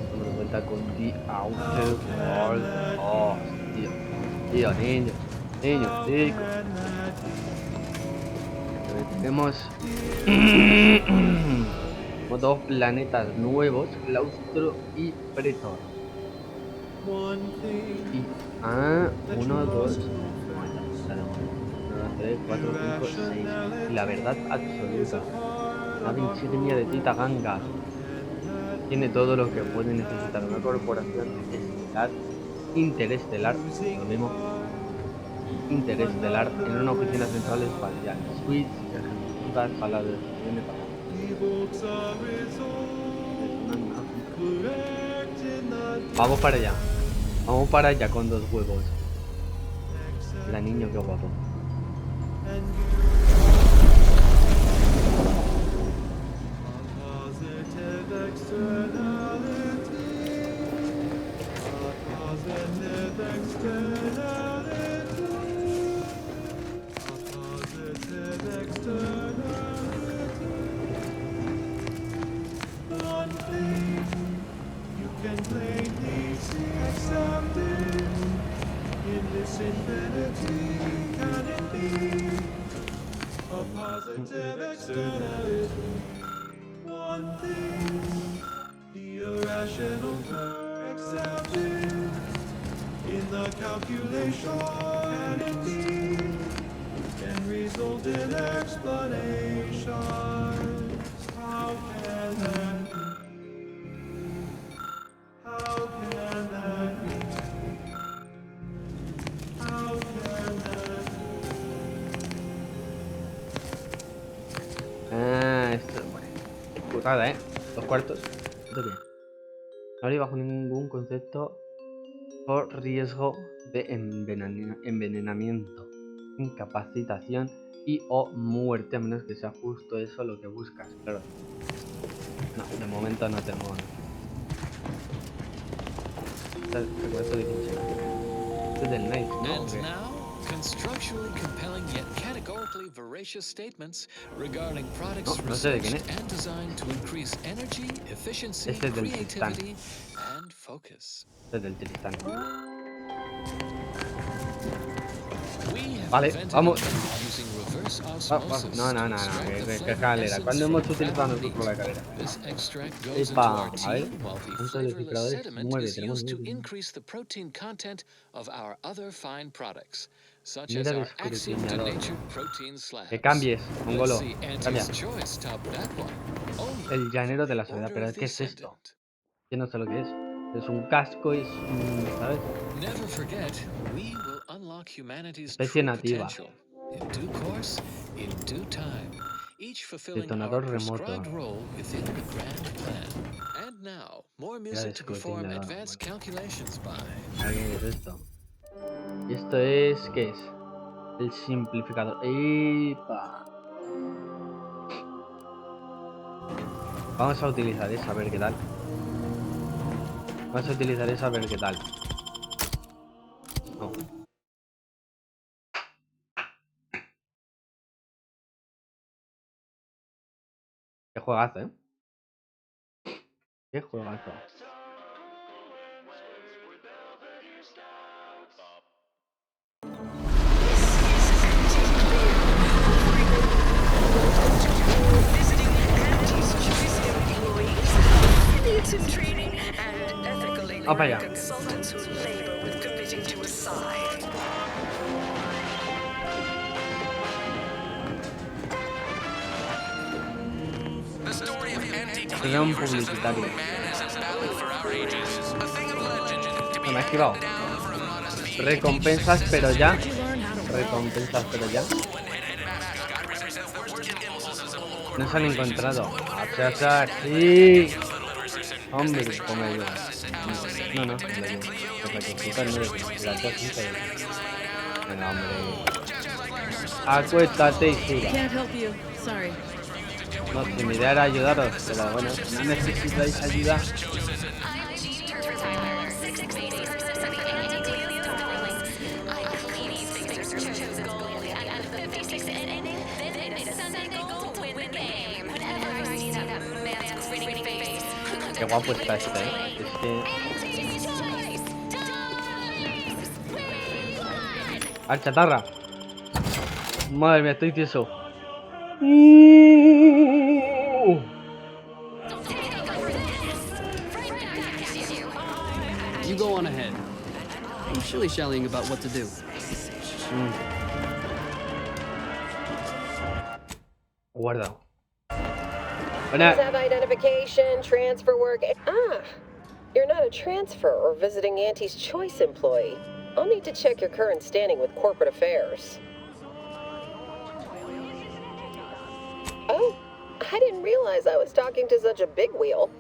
Estamos de vuelta con The Outer World. Oh, tío, niños, chicos. Tenemos dos planetas nuevos, Claustro y Pretor. Y 1, 2, 3, 4, 5, 6. Y la verdad absoluta. Nave insignia de Tita Ganga. Tiene todo lo que puede necesitar una corporación estelar, interestelar, lo mismo, interestelar, en una oficina central espacial. Suites ejecutivas, sala de reuniones, Vamos para allá. Vamos para allá con 2 huevos. La niño, qué guapo. Esto, bueno, putada, 2 cuartos. ¿Esto qué? No hay bajo ningún concepto por riesgo de envenenamiento, incapacitación y o muerte, a menos que sea justo eso lo que buscas, claro. No, de momento no tengo. Esto es del Night, ¿no? Okay. Constructually compelling yet categorically veracious statements regarding products No sé de quién researched es. and designed to increase energy, efficiency, Este es del Tristán. creativity, and focus. Este es del Tristán. We have Vale, invented vamos. a method using reverse osmosis No, to extract the que flavor escalera. essence ¿Cuándo from hemos utilizado ground nosotros la beet. escalera? This extract goes into Epa, our a ver. tea, while the ¿Cuántos flavorless descifradores? sediment 9, is tenemos used to 9. increase the protein content of our other fine products, such as Mira our axiom descrutinador. denatured protein slabs. Que cambies, Let's mongolo. see Cambia. Auntie's choice top that one. Only El llanero de la from the soledad. order Pero of ¿qué the es esto? ascendant. Yo no sé lo que es. Es un casco, es un, ¿sabes? Never forget, we will unlock humanity's Especie true nativa. potential. In due course, in due time, each fulfilling our Detonador remoto. prescribed role within the grand plan. And now, more Mira music to perform descrutinador. advanced calculations by. ¿Qué es esto? ¿Y esto es? ¿Qué es? El simplificador. ¡Epa! Vamos a utilizar esa a ver qué tal. Vamos a utilizar esa a ver qué tal. No. Qué juegazo, ¿eh? Qué juegazo. Vamos para allá. Será un publicitario. No me ha esquivado. Recompensas, pero ya. Recompensas, pero ya. No se han encontrado. Sí. Hombre, como yo. No. Venga, hombre. Acuéstate y suda. No, si mi idea era ayudaros, pero bueno, si no necesitáis ayuda. Qué guapo está este, Es que... ¡Al chatarra! Madre mía, estoy tieso. You go on ahead. I'm shilly-shallying about what to do. Guardado. Have identification, transfer work. Ah, you're not a transfer or visiting Auntie's Choice employee. I'll need to check your current standing with corporate affairs. Oh, I didn't realize I was talking to such a big wheel.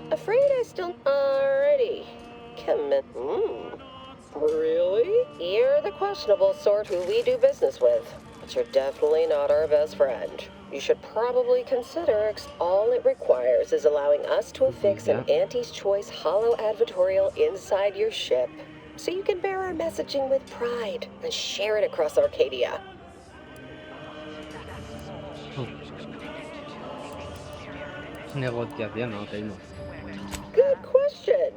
Afraid I still... Alrighty. Really? You're the questionable sort who we do business with, but you're definitely not our best friend. You should probably consider all it requires is allowing us to affix an Auntie's Choice hollow advertorial inside your ship, so you can bear our messaging with pride and share it across Arcadia. Negociación, ok, no. Good question.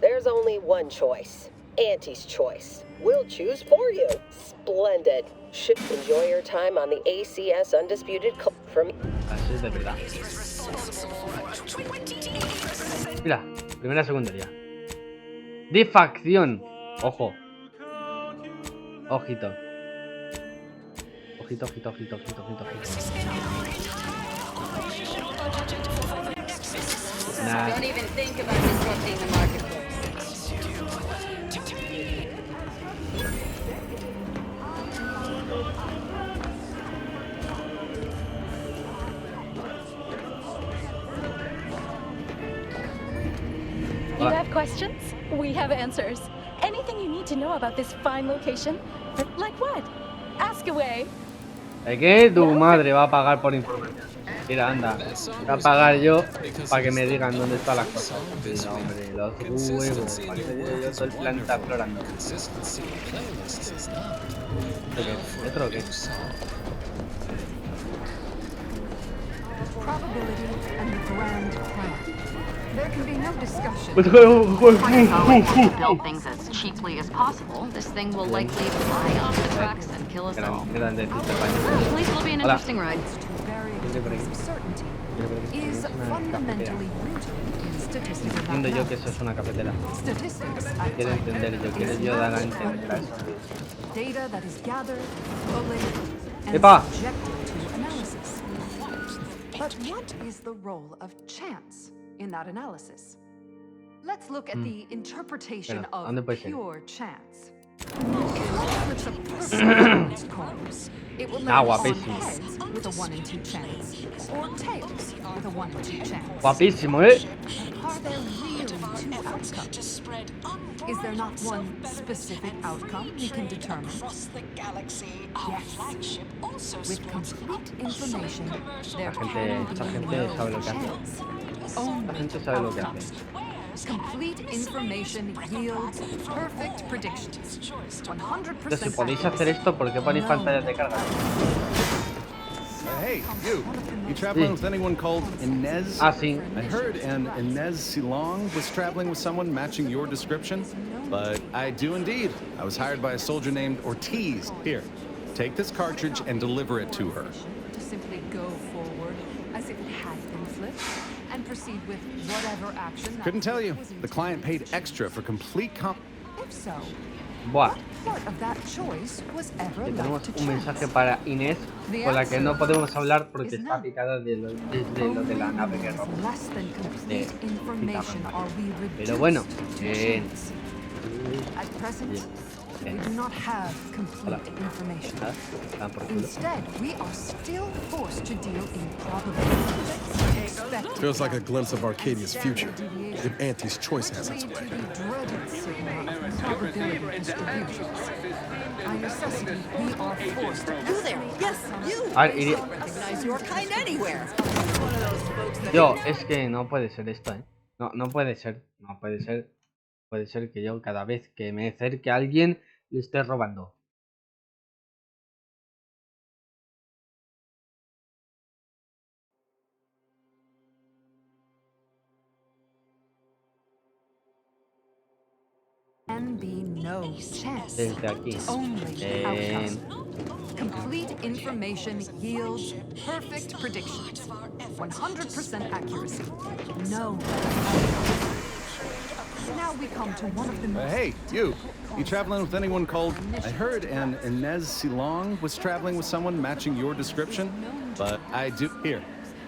There's only one choice. Auntie's Choice. We'll choose for you. Splendid. Should enjoy your time on the ACS Undisputed from... Así es de verdad. Mira, primera secundaria. De facción. Ojo. Ojito. Ojito, ojito, ojito, ojito, ojito, ojito. Nah. Don't even think about disrupting the marketplace. You have questions? We have answers. Anything you need to know about this fine location? Like what? Ask away. ¿Es que tu madre va a pagar por información? Mira, anda. Voy a pagar yo para que me digan dónde están las cosas. Mira, hombre, los huevos. Parece yo todo el planeta explorando. ¿Esto qué? Probability and the grand plan. There can be no discussion. Build things as cheaply as possible. This thing will likely fly off the tracks and kill us all. At least it'll be an interesting ride. Certainty is fundamentally rooted in statistical Entiendo yo que eso es una cafetera. Quiero entender yo, quiero yo dar a entender a eso. Data that is gathered, collated, and ¡Epa! subjected to analysis. But what is the role of chance in that analysis? Let's look at the interpretation of pure chance. If a perfect coins, it will land on heads with a 1 in 2 chance, or tails with a 1 in 2 chance. Guapísimo, ¿eh? Are there really 2 outcomes? Is there not one specific outcome we can determine? Yes. With complete information, there can be no chance. La gente sabe lo que hace. Complete information yields perfect predictions. 100% Entonces, si podéis hacer esto, ¿por qué ponéis pantallas de carga? Hey, you traveling with anyone called Inez? Ah, sí. I heard an Inez Silong was traveling with someone matching your description, but I do indeed. I was hired by a soldier named Ortiz. Here, take this cartridge and deliver it to her. To simply go forward as if it had been flipped and proceed with whatever action. Couldn't tell you. The client paid extra for complete If so, Buah. what part of that choice was ever Que left tenemos to un mensaje para Inés con la que no podemos hablar porque está picada de lo de la nave que roba. Pero bueno, bien. At present, we do not have complete information. Instead, we are still forced to deal in probabilities. Feels like a glimpse of Arcadia's future, if Auntie's Choice has its way. By necessity, we are forced to Recognize your kind anywhere. Yo, es que no puede ser esto, ¿eh? No, no puede ser. No puede ser. Puede ser que yo cada vez que me acerque a alguien le esté robando. no chance. Desde aquí. Only outcome. Complete information yields perfect predictions. 100% accuracy. No. Now we come to one of the most... Hey, you traveling with anyone called... I heard an Inez Silong was traveling with someone matching your description, but I do... Here,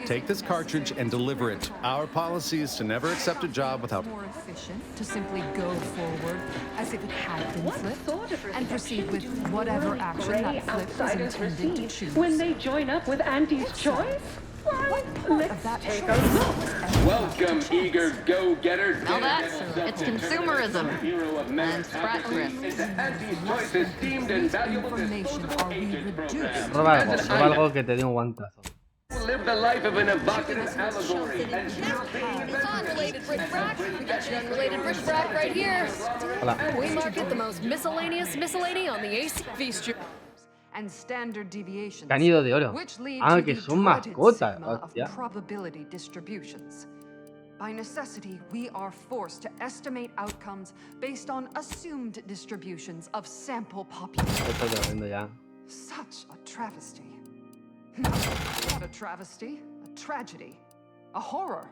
take this cartridge and deliver it. Our policy is to never accept a job without... More efficient to simply go forward as if it had been flipped and proceed with whatever action that flip is intended to choose. When they join up with Auntie's choice? Let's take a look. Welcome, eager go-getters. Now it's consumerism and scratch risk. Auntie's choice is esteemed and valuable Information are we reduced? Roba algo que te dé un guantazo. Live the life of an evocative allegory. It's unrelated bric-a-brac. We got your unrelated bric-a-brac right here. Hola. We market the most miscellaneous miscellany on the ACV Street. And standard deviations, Canido de oro. which lead Ah, to que the son dreaded mascotas. sigma of Hostia. probability distributions. By necessity, we are forced to estimate outcomes based on assumed distributions of sample populations. Esto te lo vendo ya. Such a travesty. No, not a travesty, a tragedy, a horror.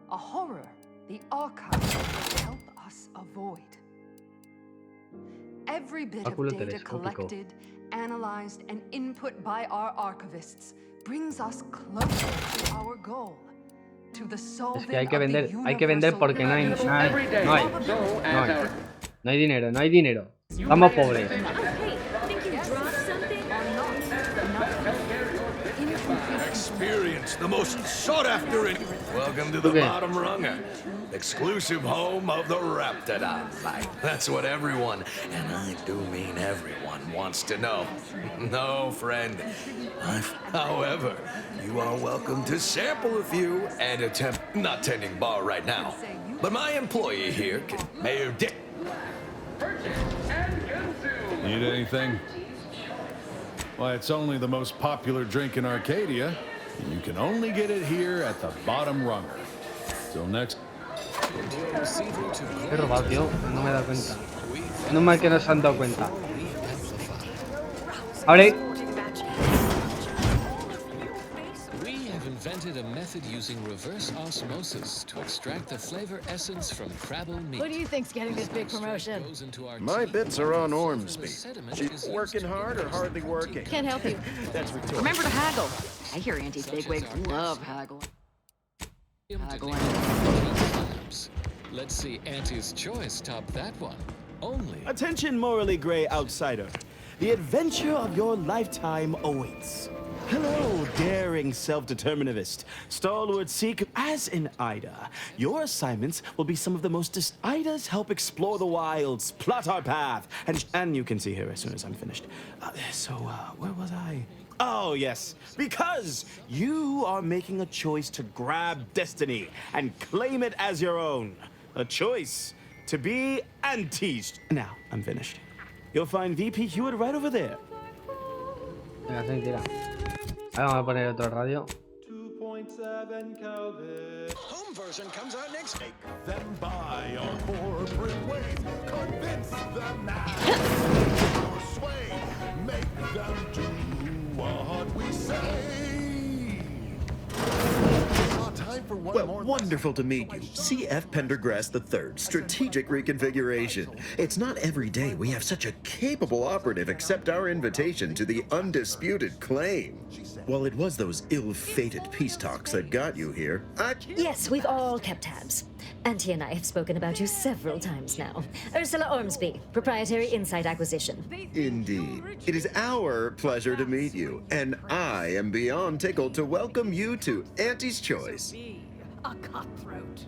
A horror the archive will help us avoid. Every bit of Báculo data telescópico. collected, analyzed, and input by our archivists brings us closer to our goal. To the solving Es que hay que vender universal porque no hay dinero, no hay dinero. You Estamos might pobres. Experience the most sought after in. Welcome to the bottom runger. Exclusive home of the Raptidon. That's what everyone, and I do mean everyone, wants to know. No, friend. However, you are welcome to sample a few and attempt not tending bar right now. But my employee here can Mayor Dick. Need anything? Why, it's only the most popular drink in Arcadia. You can only get it here at the bottom runger. Till next... He robado, tío. No me he dado cuenta. No mal que no se han dado cuenta. ¡Abre! We have invented a method using reverse osmosis to extract the flavor essence from crabble meat. Who do you think's getting this big promotion? My bits are on Ormsby. She's working hard or hardly working? Can't help you. That's rhetorical. Remember to haggle. I hear Auntie's bigwigs love haggling. Let's see Auntie's choice top that one. Only. Attention, morally gray outsider. The adventure of your lifetime awaits. Hello, daring self-determinativist, stalwart seeker. As in Ida, your assignments will be some of the most Idas help explore the wilds, plot our path, and you can see her as soon as I'm finished. Where was I? Oh, yes, because you are making a choice to grab destiny and claim it as your own. A choice to be Auntie's. Now, I'm finished. You'll find VP Hewitt right over there. Venga, sí, tira. Ahora vamos a poner otro radio. 2.7 Kelvin. Home version comes out next week. Them by our corporate ways. Convince them now. Our sway. Make them do what we say. Well, wonderful to meet you. C.F. Pendergrass III, Strategic Reconfiguration. It's not every day we have such a capable operative accept our invitation to the undisputed claim. Well, it was those ill-fated peace talks that got you here. Yes, we've all kept tabs. Auntie and I have spoken about you several times now. Ursula Ormsby, Proprietary Insight Acquisition. Indeed. It is our pleasure to meet you, and I am beyond tickled to welcome you to Auntie's Choice. A cutthroat.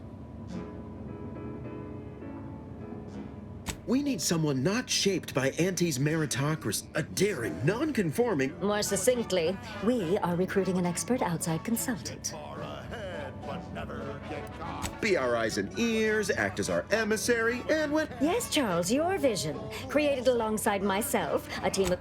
We need someone not shaped by Auntie's meritocracy, a daring, non-conforming... More succinctly, we are recruiting an expert outside consultant. Be our eyes and ears, act as our emissary, and when... Yes, Charles, your vision. Created alongside myself, a team of...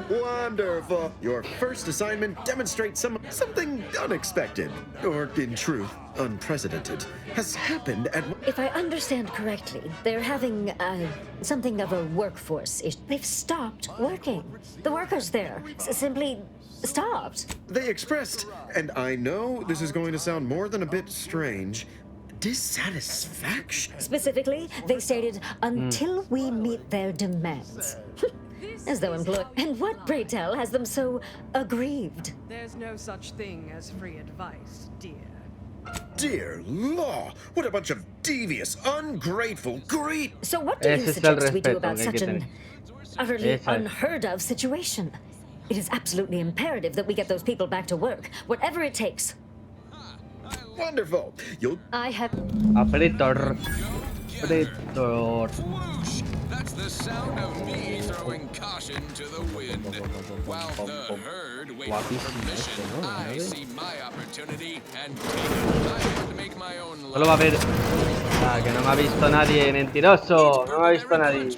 Wonderful. Your first assignment demonstrates something unexpected, or in truth, unprecedented, has happened at... If I understand correctly, they're having something of a workforce issue. They've stopped working. The workers there simply stopped. They expressed, and I know this is going to sound more than a bit strange, dissatisfaction. Specifically, they stated, until we meet their demands. As though employed. And what, pray tell, has them so aggrieved? There's no such thing as free advice, dear. Dear law, what a bunch of devious, ungrateful, greed. So what do you suggest we do about such an utterly unheard of situation? It is absolutely imperative that we get those people back to work, whatever it takes. Wonderful. I have... Operator. That's the sound of me throwing caution to the wind. While the herd waits for permission, I see my opportunity and take it to make my own Solo va a ver. Ah, que no me ha visto nadie, mentiroso. No me ha visto nadie.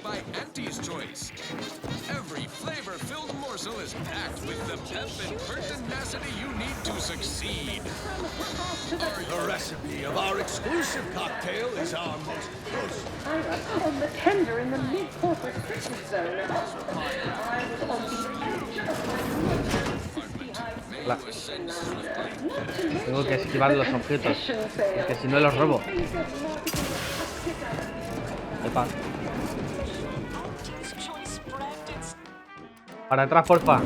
Every flavor-filled morsel is packed with the pep and pertinacity you need to succeed. The recipe of our exclusive cocktail is our most On the tender in the mid-corporate business zone. I was on the edge of Tengo que esquivar los objetos, porque si no los robo. Epa. Para atrás, porfa.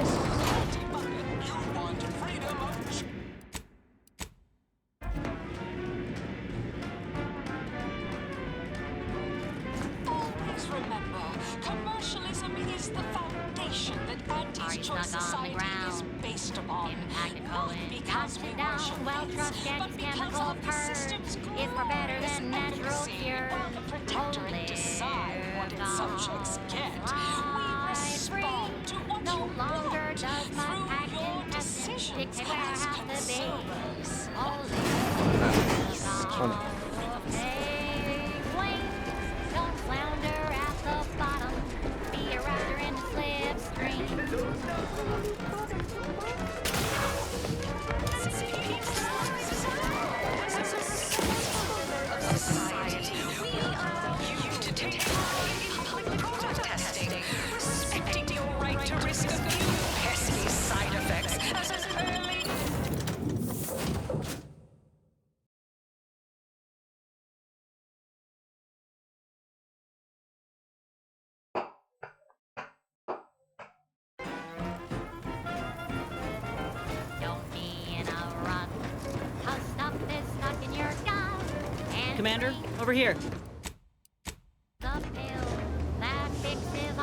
Commander, over here.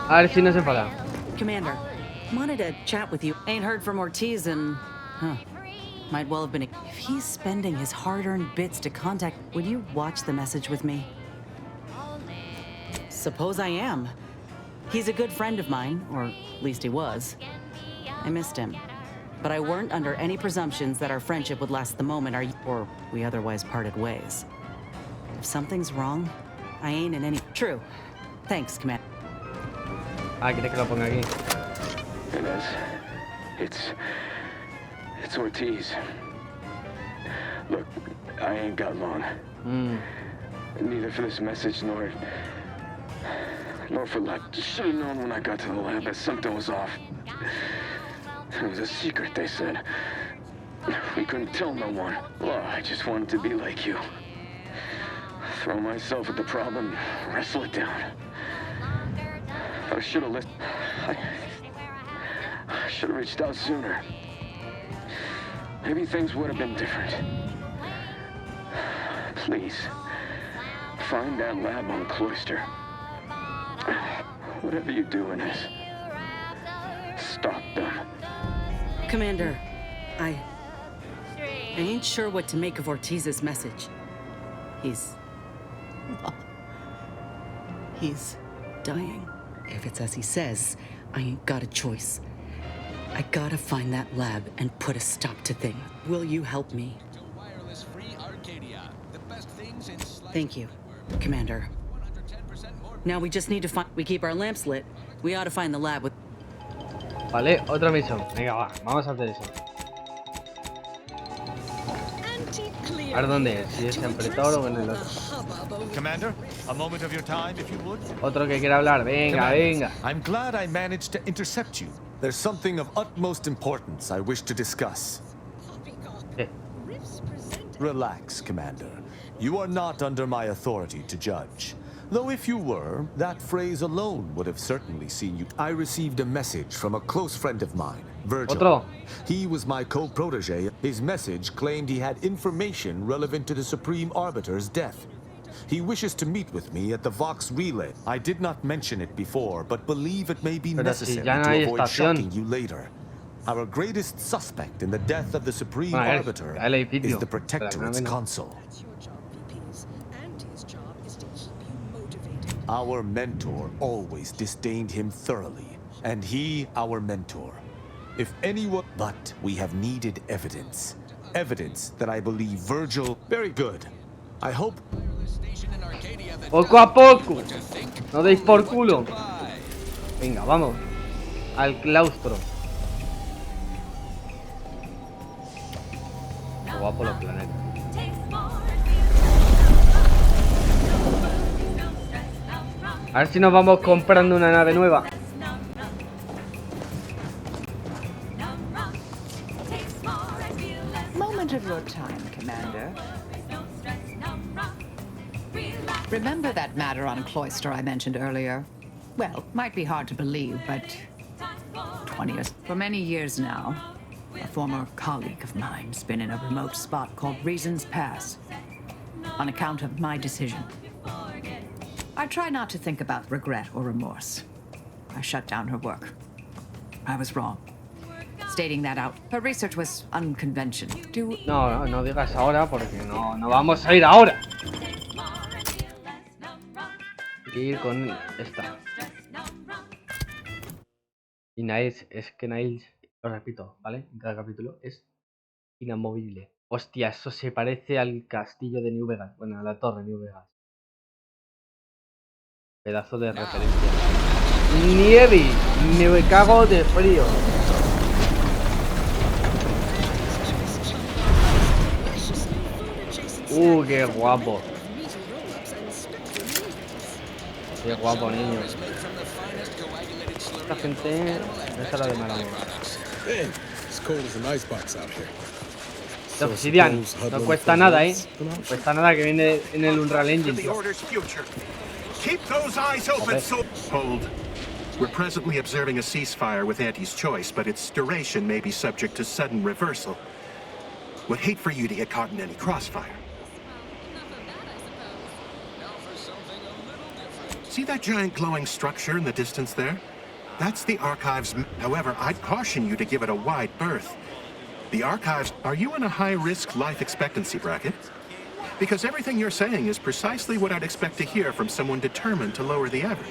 A ver si no se enfada. Commander, wanted to chat with you. Ain't heard from Ortiz and... Might well have been... If he's spending his hard-earned bits to contact... Would you watch the message with me? Suppose I am. He's a good friend of mine, or at least he was. I missed him. But I weren't under any presumptions that our friendship would last the moment or we otherwise parted ways. If something's wrong, I ain't in any... True. Thanks, Commander. Ah, quiere que lo ponga aquí. Inez, it's Ortiz. Look, I ain't got long. Neither for this message nor for luck. Should have known when I got to the lab that something was off. It was a secret, they said. We couldn't tell no one. Well, I just wanted to be like you. Throw myself at the problem, wrestle it down. I should have listened. I should have reached out sooner. Maybe things would have been different. Please, find that lab on Cloister. Whatever you do in this, stop them. Commander, I ain't sure what to make of Ortiz's message. He's dying. If it's as he says, I ain't got a choice. I gotta find that lab and put a stop to things. Will you help me? Thank you, Commander. Now we just need to find... We keep our lamps lit. We ought to find the lab with... Vale, otra misión. Venga, va, vamos a hacer eso. A ver dónde es, si es en Pretor o en el otro. Commander, a moment of your time, if you would. Otro que quiera hablar, venga, venga. I'm glad I managed to intercept you. There's something of utmost importance I wish to discuss. ¿Qué? Relax, Commander. You are not under my authority to judge. Though if you were, that phrase alone would have certainly seen you. I received a message from a close friend of mine, Virgil. Otro. He was my co-protege. His message claimed he had information relevant to the Supreme Arbiter's death. He wishes to meet with me at the Vox Relay. I did not mention it before, but believe it may be necessary to avoid shocking you later. Our greatest suspect in the death of the Supreme Arbiter is the Protectorate's consul. Our mentor always disdained him thoroughly, and he our mentor. If anyone... But we have needed evidence. Evidence that I believe Virgil... Very good. I hope... Poco a poco. No deis por culo. Venga, vamos. Al claustro. Qué guapo los planetas. A ver si nos vamos comprando una nave nueva. Moment of your time, Commander. Remember that matter on Cloister I mentioned earlier? Well, might be hard to believe, but 20 years. For many years now, a former colleague of mine's been in a remote spot called Reasons Pass on account of my decision. I try not to think about regret or remorse. I shut down her work. I was wrong. Stating that out, her research was unconventional. No digas ahora porque no vamos a ir ahora. Hay que ir con esta. Y Niles, es que Niles, lo repito, ¿vale? En cada capítulo es inamovible. Hostia, eso se parece al castillo de New Vegas. Bueno, a la torre de New Vegas. Pedazo de referencia. Nieve, me cago de frío. Qué guapo. Qué guapo, niño. Esta gente no es la de maravilla. Obsidian, no cuesta nada, No cuesta nada que viene en el Unreal Engine. Keep those eyes open, so... Hold. We're presently observing a ceasefire with Auntie's choice, but its duration may be subject to sudden reversal. Would hate for you to get caught in any crossfire. See that giant glowing structure in the distance there? That's the Archives. However, I'd caution you to give it a wide berth. The Archives... Are you in a high-risk life expectancy bracket? Because everything you're saying is precisely what I'd expect to hear from someone determined to lower the average.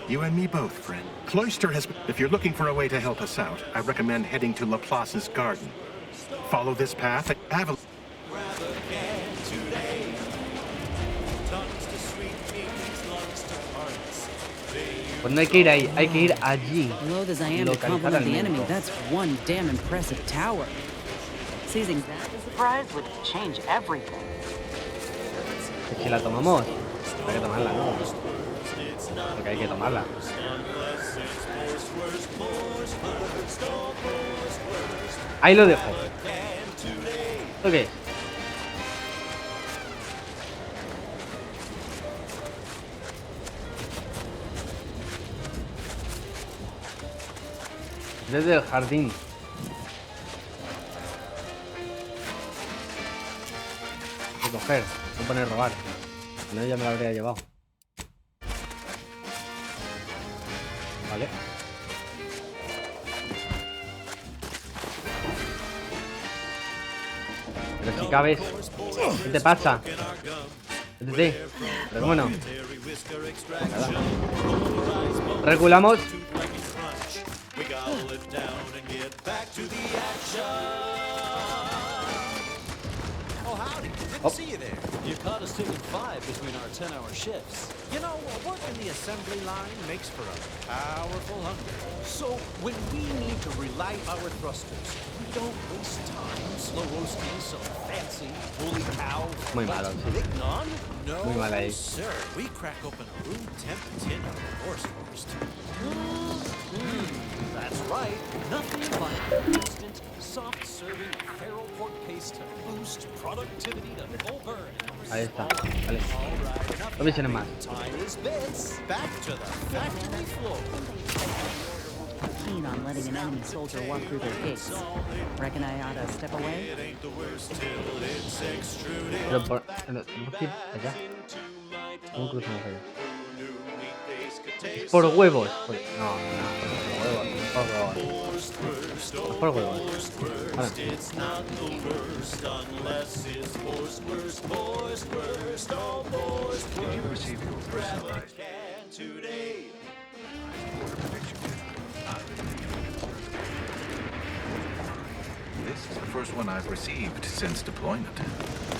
You and me both, friend. Cloister has... If you're looking for a way to help us out, I recommend heading to Laplace's garden. Follow this path and have a... Pues no hay que ir ahí, hay que ir allí. Loath as I am to compliment the enemy, that's one damn impressive tower. Seizing that surprise would change everything. Si la tomamos, hay que tomarla, ¿no? Porque hay que tomarla. Ahí lo dejo. ¿Esto qué es? Desde el jardín. Recoger, no poner robar. Si no, ya me lo habría llevado. Vale. Pero si cabes. ¿Qué te pasa? Vete. Pero cómo no. Nada. Reculamos. See you there. You caught us taking 5 between our 10-hour shifts. You know, work in the assembly line makes for a powerful hunger. So when we need to relight our thrusters, we don't waste time slow roasting some fancy holy cow mignon. No, sir. We crack open a room temp tin of horse roast. That's right. Nothing like instant, soft-serving feral pork paste to boost productivity to full burn. Ahí está, vale. No misiones más. Back to the factory floor. Keen on letting an enemy soldier walk through their gates. Reckon I ought to step away? Pero tenemos que ir allá. ¿Cómo cruzamos allá? Es por huevos. No, por huevos. Es por huevos. Ahora. This is the first one I've received since deployment.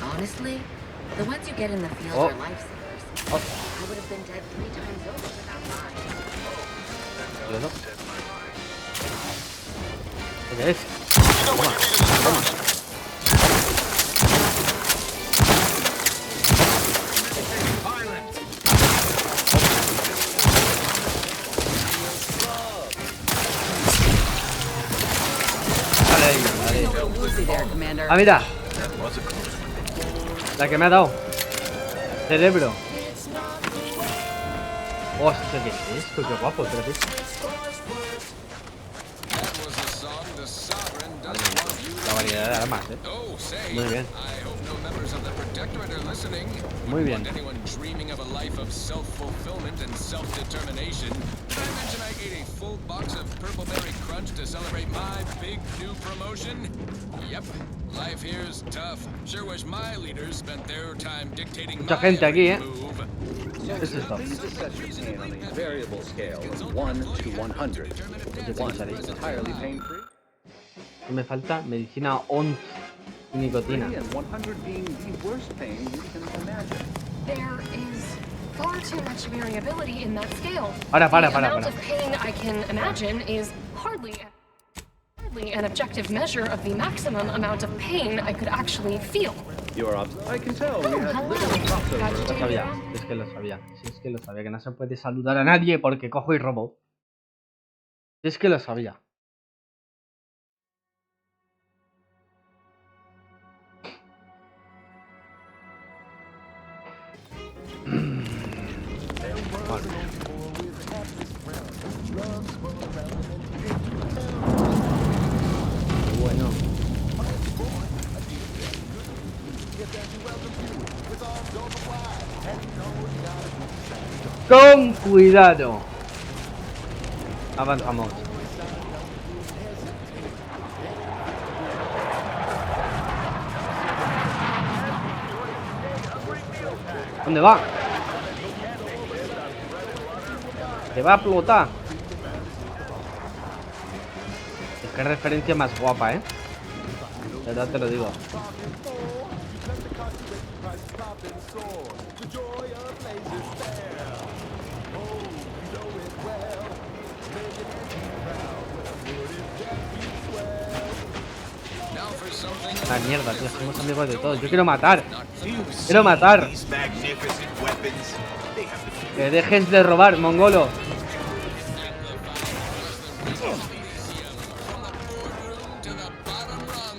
Honestly, the ones you get in the field are lifesavers. I would have been dead 3 times over without mine. ¿Qué es? Ah, mira. La que me ha dado. Cerebro. Hostia, ¿qué es esto? Qué guapo, espérate. La variedad de armas, Muy bien. Muy bien. Mucha gente aquí, ¿Qué es esto? Me falta medicina 11 y nicotina. Far too much variability in that scale. Para. The amount of pain I can imagine is hardly an objective measure of the maximum amount of pain I could actually feel. I can tell we had little crossover. Lo sabía, es que lo sabía. Si es que lo sabía, que no se puede saludar a nadie porque cojo y robo. Si es que lo sabía. Bueno. Con cuidado. Avanzamos. ¿Dónde va? Se va a explotar. Es que referencia más guapa, De verdad te lo digo. La mierda, tío, somos amigos de todos. Yo quiero matar. Quiero matar. Que dejes de robar, mongolo.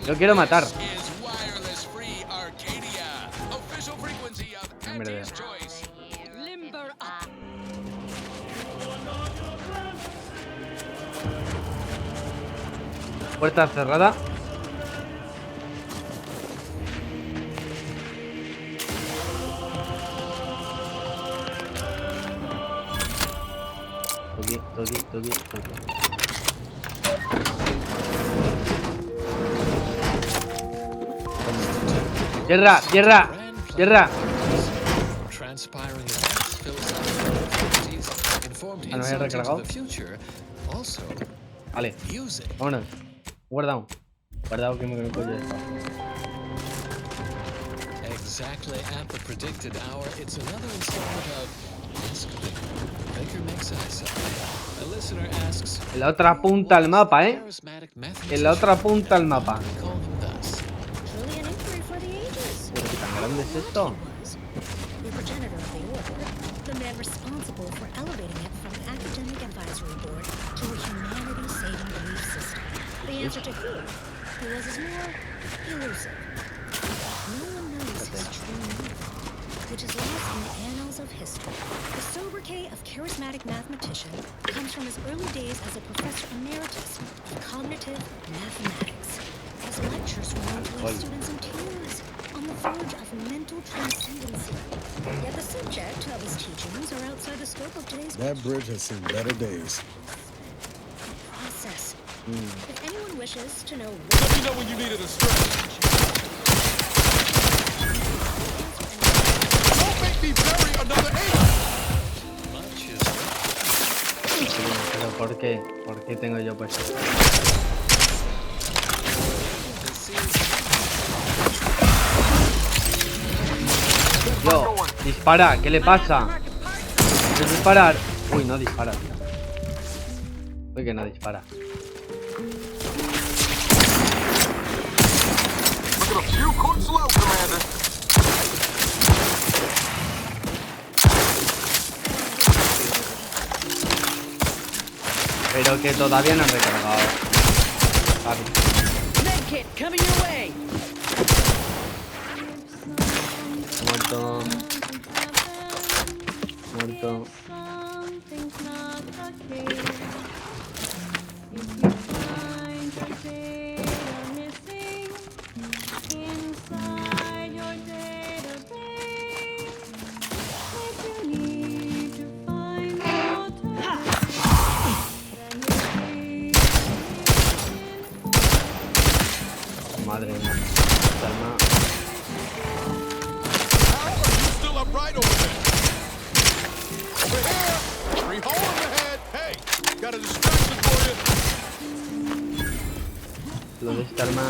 Yo quiero matar. Puerta cerrada. Togi. Tierra. Ah, no había recargado. Vale, vámonos. Guardado que me coño esto. exactly at the predicted hour, it's another installment of Ask Baker Makes Eyesight. A listener asks, En la otra punta del mapa, ¿eh? En la otra punta del mapa. Pero qué tan grande es esto. The progenitor of the order, the man responsible for elevating it from an academic advisory board to a humanity-saving belief system. The answer to who was more elusive. No one knows his true name, which is lost in the annals of history. The sobriquet of charismatic mathematician comes from his early days as a professor emeritus of cognitive mathematics. His lectures were known to leave students in tears, on the verge of mental transcendency. Yet the subject of his teachings are outside the scope of today's That bridge has seen better days. process. If anyone wishes to know Let me know when you needed a stretch. Don't make me bury another Pero ¿por qué? ¿Por qué tengo yo puesto? Yo, dispara, ¿qué le pasa? ¿Quieres disparar? Uy, no dispara, tío. Uy, que no dispara. Pero que todavía no han recargado. Medkit coming your way. Muerto. Muerto. Madre mía. Calma. still upright over there. Over here. 3 hole in the head. Hey, got a distraction for you. ¿Dónde está el arma?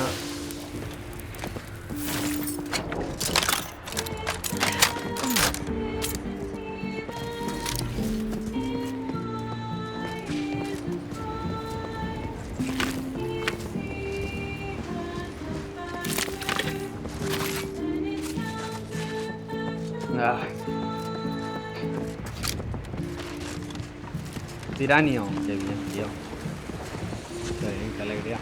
Ah. Tiranio, qué bien, tío. Qué bien, qué alegría.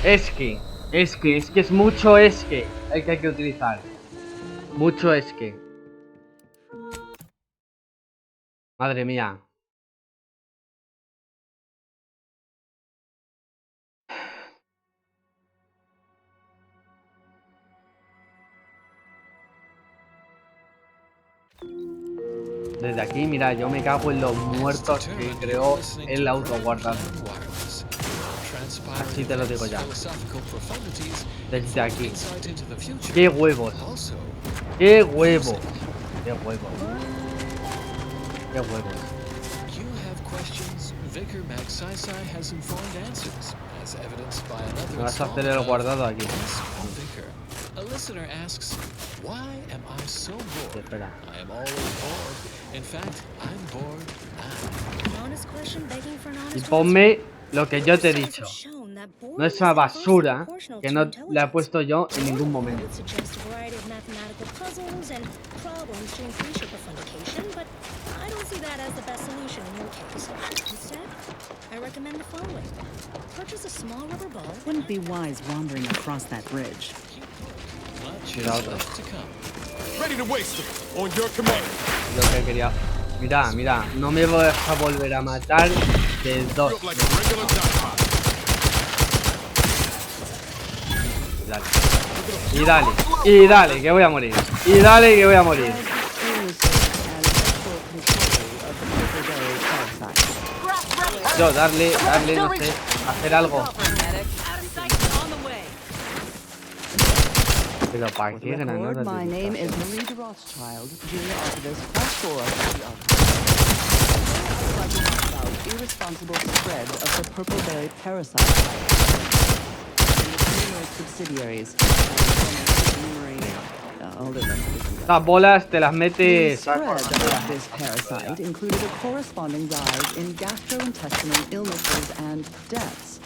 Es que es mucho esque el que hay que utilizar. Mucho esque. Madre mía. Desde aquí, mira, yo me cago en los muertos que creó el autoguardado. Así te lo digo ya. Desde aquí. ¡Qué huevos! ¡Qué huevos! ¡Qué huevos! ¡Qué huevos! Me vas a hacer el guardado aquí. A listener asks, why am I so bored? Espera. I am always bored. In fact, I'm bored now. Y ponme lo que yo te he dicho. No esa basura que no la he puesto yo en ningún momento. Wouldn't be wise wandering across that bridge. Ready to waste it on your command. Lo que quería. Mira, mira, no me voy a volver a matar del 2. Dale. Y dale, y dale, que voy a morir. Y dale, que voy a morir. Yo, darle, no sé, hacer algo. Pero ¿para qué granadas? My name is Marie de Rothschild, junior archivist, class 4 of the archive. I would like to talk about irresponsible spread of the purple-berry parasite and its numerous subsidiaries. Las bolas te las The metes. spread of this parasite included a corresponding rise in gastrointestinal illnesses and deaths,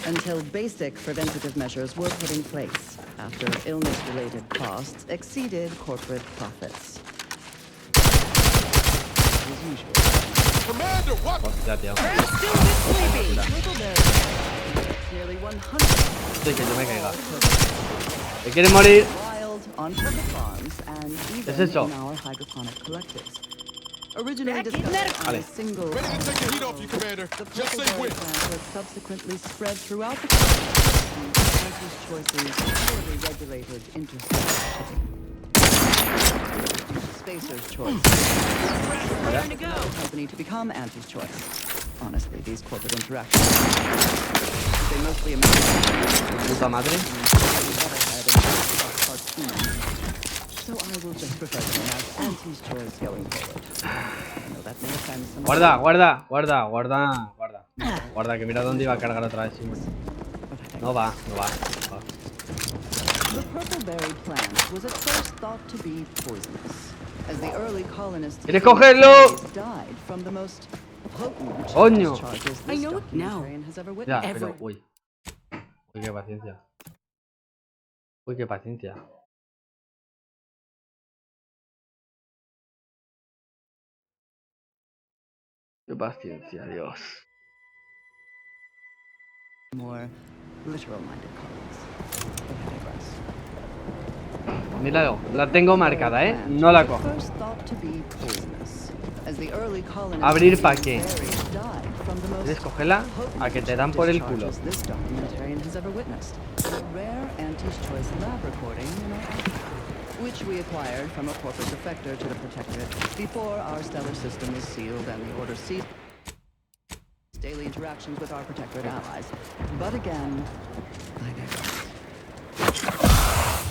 until basic preventative measures were put in place after illness-related costs exceeded corporate profits. As usual. Commander, what? Hostia, tío. Nearly 100 Sí, que yo me caiga. ¿Te quieres morir? on public farms and ¿Qué es even eso? in our hydroponic collectives. Originally discovered on a single Ready to take the heat off you, Commander. Just say when. plant was subsequently spread throughout the country and Francis Choice's poorly regulated interstate shipping. Spacer's Choice. Ready to go. Company to become Auntie's Choice. Honestly, these corporate interactions, they mostly amount to Puta madre. So I will just refer to them as Auntie's Choice going forward. I know that may offend some. Guarda, guarda, guarda, guarda, guarda. Guarda, que mira dónde iba a cargar otra vez. No va, no va. No va. The purple-berry plant was at first thought to be poisonous, as the early colonists ¿Quieres cogerlo? died from the most potent Coño. charges I this know it now. documentarian has ever Ya, witnessed. pero uy. Uy, qué paciencia. Uy, qué paciencia. Qué paciencia, Dios. More literal-minded colleagues. Míralo, la tengo marcada, ¿eh? No la cojo. First thought to be poisonous, as the early colonists ¿Abrir para qué? died from the most ¿Quieres cogerla? A que te dan por el culo. this documentarian has ever witnessed. A rare Auntie's Choice lab recording in our archive, which we acquired from a corporate defector to the Protectorate before our stellar system was sealed and the Order ceased daily interactions with our Protectorate allies. But again, I digress.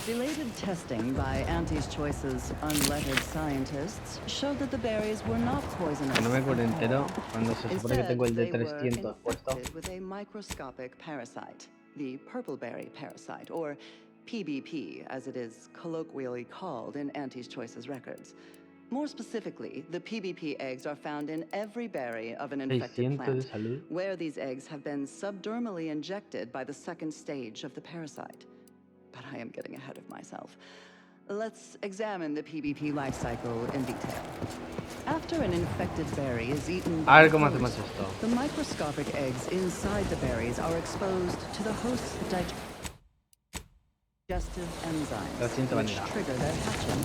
Belated testing by Auntie's Choice's unlettered scientists showed that the berries were not poisonous. Que no me cure entero cuando se supone que tengo el de Instead, they 300 were puesto. infected with a microscopic parasite, the purple-berry parasite, or PBP, as it is colloquially called in Auntie's Choice's records. More specifically, the PBP eggs are found in every berry of an infected 600 de plant, salud. where these eggs have been subdermally injected by the second stage of the parasite. But I am getting ahead of myself. Let's examine the PBP life cycle in detail. After an infected berry is eaten A ver cómo hacemos esto. the microscopic eggs inside the berries are exposed to the host's digestive enzymes, which trigger their hatching.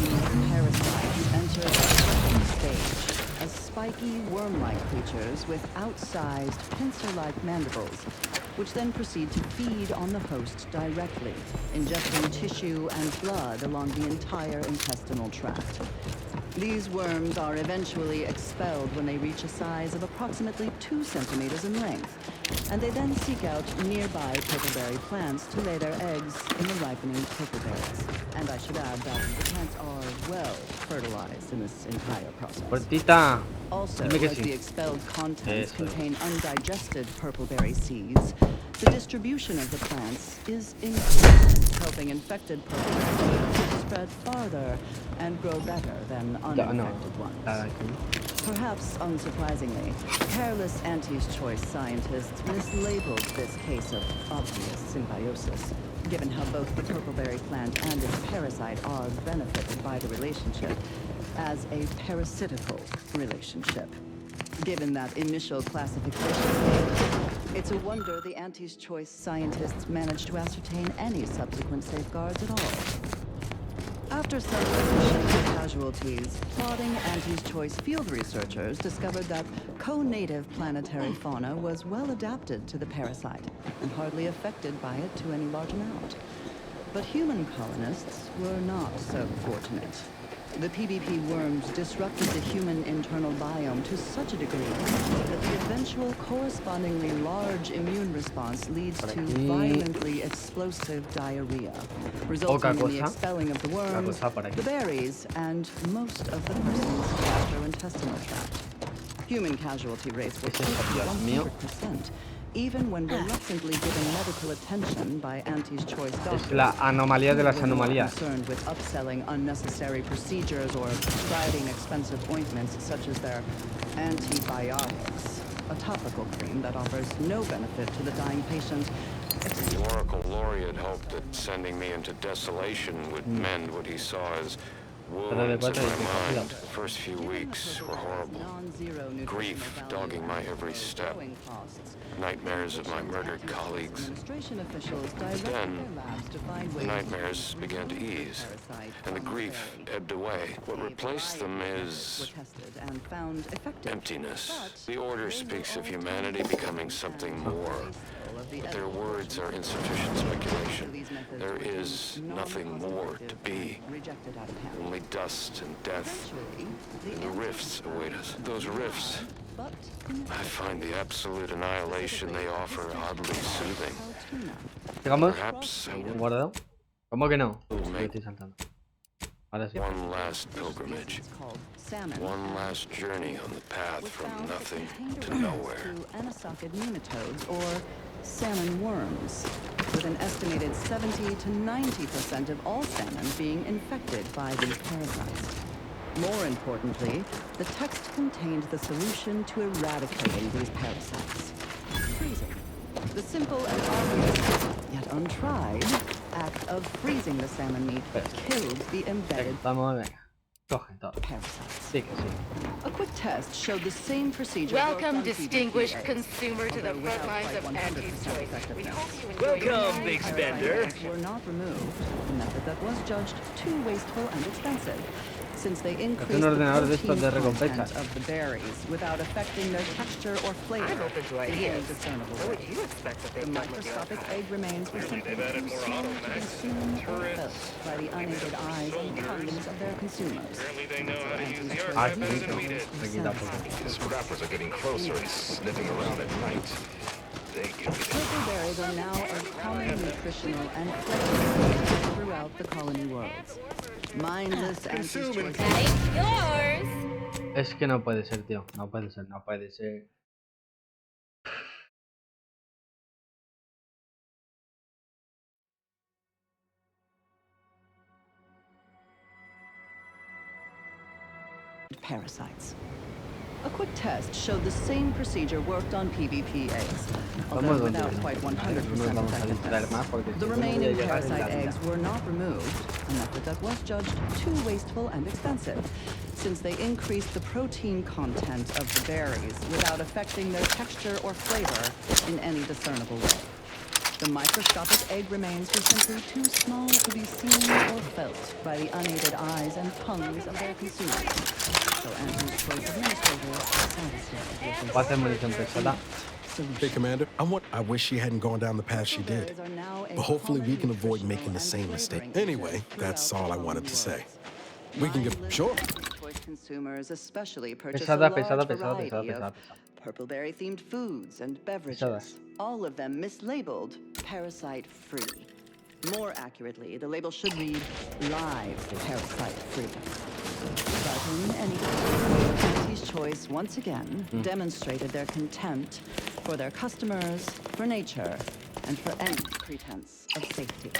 These parasites enter the second stage as spiky, worm-like creatures with outsized, pincer-like mandibles, which then proceed to feed on the host directly, ingesting tissue and blood along the entire intestinal tract. These worms are eventually expelled when they reach a size of approximately 2 centimeters in length, and they then seek out nearby purple-berry plants to lay their eggs in the ripening purple berries. And I should add that the plants are well fertilized in this entire process. Cortita. Also, Dime que as the sí. expelled contents Eso es. contain undigested purple-berry seeds, the distribution of the plants is increased, helping infected purple-berry seeds to spread farther and grow better than uninfected ones. Perhaps unsurprisingly, careless Auntie's Choice scientists mislabeled this case of obvious symbiosis, given how both the purple-berry plant and its parasite are benefited by the relationship, as a parasitical relationship. Given that initial classification, it's a wonder the Auntie's Choice scientists managed to ascertain any subsequent safeguards at all. After some shifting casualties, plodding Auntie's Choice field researchers discovered that co-native planetary fauna was well adapted to the parasite and hardly affected by it to any large amount. But human colonists were not so fortunate. The PvP worms disrupted the human internal biome to such a degree that the eventual correspondingly large immune response leads to violently explosive diarrhea, resulting in the expelling of the worms, the berries, and most of the person's gastrointestinal tract. Human casualty rates were close to 100%. Even when reluctantly given medical attention by Auntie's choice doctors, es la anomalía de las anomalías. Concerned with upselling unnecessary procedures or prescribing expensive ointments such as their antibiotics, a topical cream that offers no benefit to the dying patient. The Oracle Laureate hoped that sending me into desolation would mend what he saw as wounds in my mind. The first few weeks were horrible. Grief dogging my every step. Nightmares of my murdered colleagues. Then, the nightmares began to ease, and the grief ebbed away. What replaced them is emptiness. The Order speaks of humanity becoming something more, but their words are insufficient speculation. There is nothing more to be. Only dust and death, and the rifts await us. Those rifts, I find the absolute annihilation they offer oddly soothing. Perhaps I will ¿Guardado? ¿Cómo que no? Yo estoy saltando. Ahora sí. One last pilgrimage. One last journey on the path from nothing to nowhere. Anisakid nematodes, or salmon worms, with an estimated 70 to 90% of all salmon being infected by these parasites. More importantly, the text contained the solution to eradicating these parasites. Freezing. The simple and obvious, yet untried, act of freezing the salmon meat killed the embedded parasites. A quick test showed the same procedure. Welcome, distinguished consumer, to the front lines of anti-choice. Welcome, big spender. Were not removed, a method that was judged too wasteful and expensive, since they increased the protein content of the berries without affecting their texture or flavor. I'm open to ideas. What would you expect that the microscopic egg remains were simply too small to consume or felt by the unaided eyes and tongues of their consumers. Apparently they know how to use the art better than we did. The scrappers are getting closer and sniffing around at night. Purple berries are now a common nutritional and flavor throughout the colony worlds. Mindless anti-choice. Es que no puede ser, tío. No puede ser, no puede ser. Parasites. A quick test showed the same procedure worked on PvP eggs, although without quite 100% effectiveness. The remaining parasite eggs were not removed, a method that was judged too wasteful and expensive, since they increased the protein content of the berries without affecting their texture or flavor in any discernible way. The microscopic egg remains were simply too small to be seen or felt by the unaided eyes and tongues of their consumers. So Andrew's choice administrators are satisfied. Hey, Commander, I wish she hadn't gone down the path she did. But hopefully we can avoid making the same mistake. Anyway, that's all I wanted to say. We can get... Sure. Consumers especially purchase a large variety of purpleberry-themed foods and beverages, all of them mislabeled parasite-free. More accurately, the label should read live parasite-free. But in any case, Auntie's Choice once again demonstrated their contempt for their customers, for nature, and for any pretense of safety.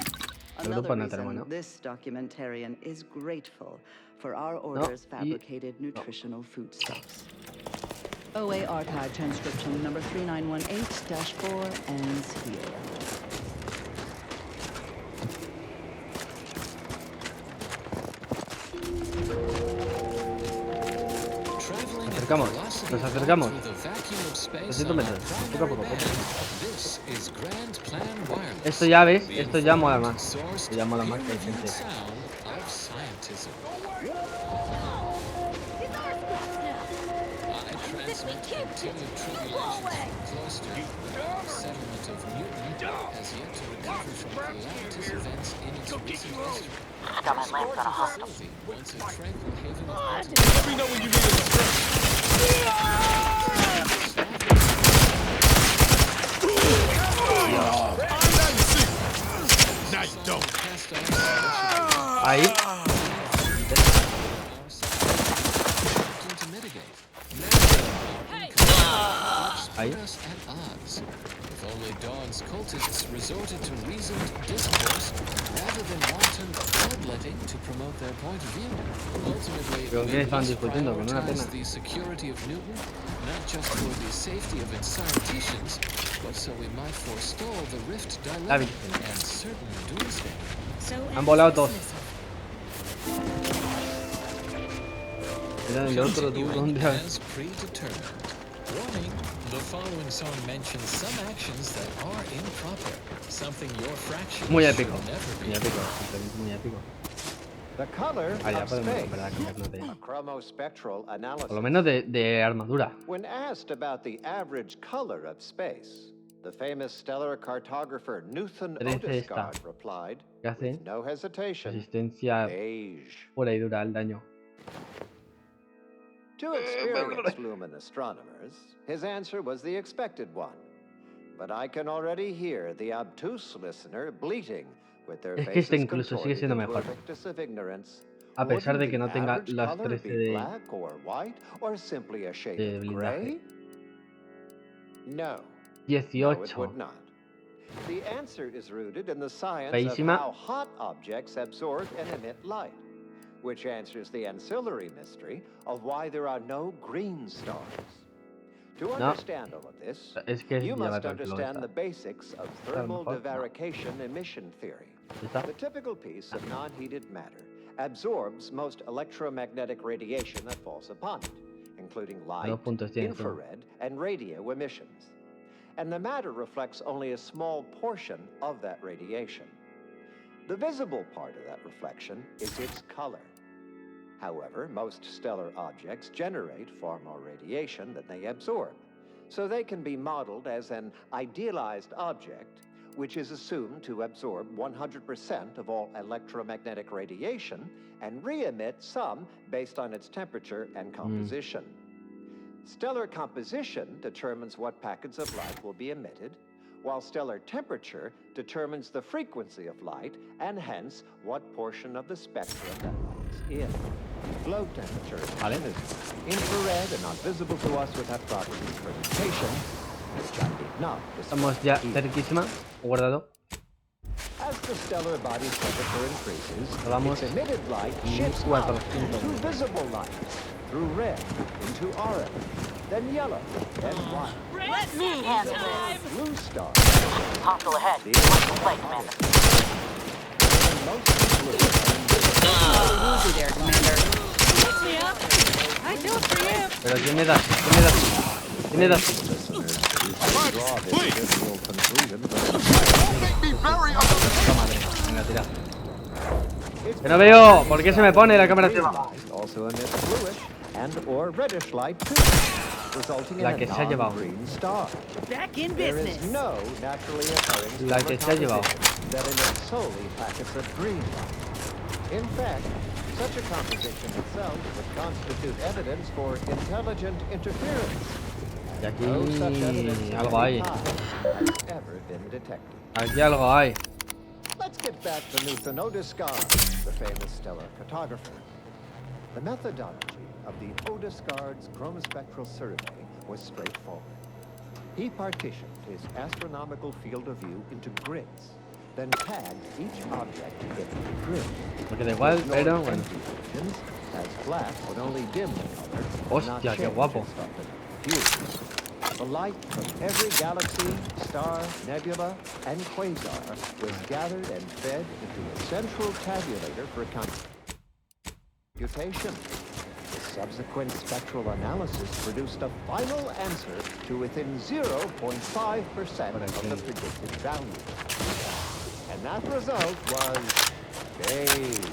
Another reason this documentarian is grateful for our order's fabricated nutritional foodstuffs. OA Archive transcription number 3918-4 ends here. Nos acercamos. 200 metros. Poco a poco. Esto ya ves, esto ya mola más. Esto ya mola más que hay gente. displacement continued tribulations from Cloister, the settlement of Newton has yet to recover from calamitous events in its recent history. Escort the facility, once a tranquil haven of Let me know when you need a Now you don't. Ahí. Ahí. If only Dawn's cultists resorted to reasoned discourse rather than wanton bloodletting to promote their point of view. Ultimately, they must prioritize the security of Newton, not just for the safety of its scienticians, but so we might forestall the rift dilemma and certain doomsday. Han volado todos. Era el otro, tú, ¿dónde? As predetermined. Warning, the following song mentions some actions that are improper. Something your fraction Muy épico. never be. Muy épico, simplemente muy épico. The color Ya of podemos space. empezar a cambiarnos de... A chromospectral analysis. Por lo menos de armadura. When asked about the average color of space, the famous stellar cartographer Newton Odescard replied, with no hesitation, Resistencia beige. pura y dura al daño. To experienced lumen astronomers, his answer was the expected one. But I can already hear the obtuse listener bleating with their Es que este faces incluso sigue siendo contorted into mejor. a rictus of ignorance. A pesar de que no Wouldn't the tenga average las color 13 be de black or white or simply a shade of blindaje. gray? No. 18. No, it would not. The answer is rooted in the science Feísima. of how hot objects absorb and emit light, which answers the ancillary mystery of why there are no green stars. To understand all of this, Es que you must lleva tranquilo understand esta. the basics of Está thermal mejor. divarication emission theory. ¿Está? The typical piece of non-heated matter absorbs most electromagnetic radiation that falls upon it, including light, 2 puntos tiene. infrared, and radio emissions. And the matter reflects only a small portion of that radiation. The visible part of that reflection is its color. However, most stellar objects generate far more radiation than they absorb, so they can be modeled as an idealized object, which is assumed to absorb 100% of all electromagnetic radiation and re-emit some based on its temperature and composition. Stellar composition determines what packets of light will be emitted, while stellar temperature determines the frequency of light and hence what portion of the spectrum that light's in. Glow temperature is infrared and not visible to us without proper interpretation, which I did not Estamos ya cerquísima. Guardado. As the stellar body's temperature increases, Vamos. its emitted light shifts out into visible light, through red, into orange, then yellow, then white. Let me handle this. Blue star. Hostile ahead. What's the plate, Commander? Easy there, Commander. Pick me up. I do it for you. Pero ¿quién me das? ¿Quién me das? ¿Quién me das? Venga, tira. Que no veo. ¿Por qué se me pone la cámara hacia abajo? Also emits bluish and or reddish light too, resulting in La a que se ha llevado. non-green star. Back in There business. is no naturally occurring La que se ha llevado. composition that emits solely packets of green light. In fact, such a composition itself would constitute evidence for intelligent interference. Y aquí No such evidence algo hay. has ever been detected. Aquí algo hay. Let's get back to Newton Odescard, the famous stellar cartographer. The methodology of the Odescard's chromospectral survey was straightforward. He partitioned his astronomical field of view into grids, then tagged each object in the grid. Porque da igual, pero bueno. As black would only dim the color. Hostia, qué guapo. The light from every galaxy, star, nebula, and quasar was gathered and fed into a central tabulator for computation. The subsequent spectral analysis produced a final answer to within 0.5% of the predicted value. And that result was beige.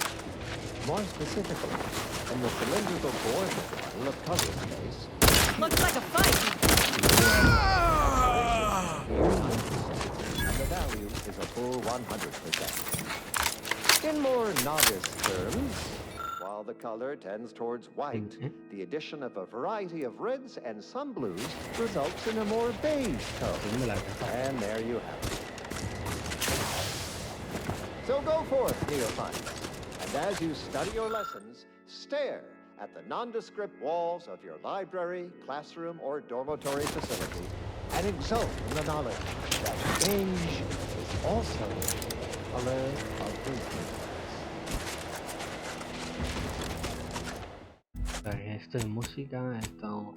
More specifically, in the cylindrical board model of Todos' case. Looks like a fight. And the value is a full 100%. In more novice terms, while the color tends towards white, the addition of a variety of reds and some blues results in a more beige tone. And there you have it. So go forth, neophytes, and as you study your lessons, stare at the nondescript walls of your library, classroom, or dormitory facility, and exult in the knowledge that beige is also the color of ignorance. Esto es música, esto...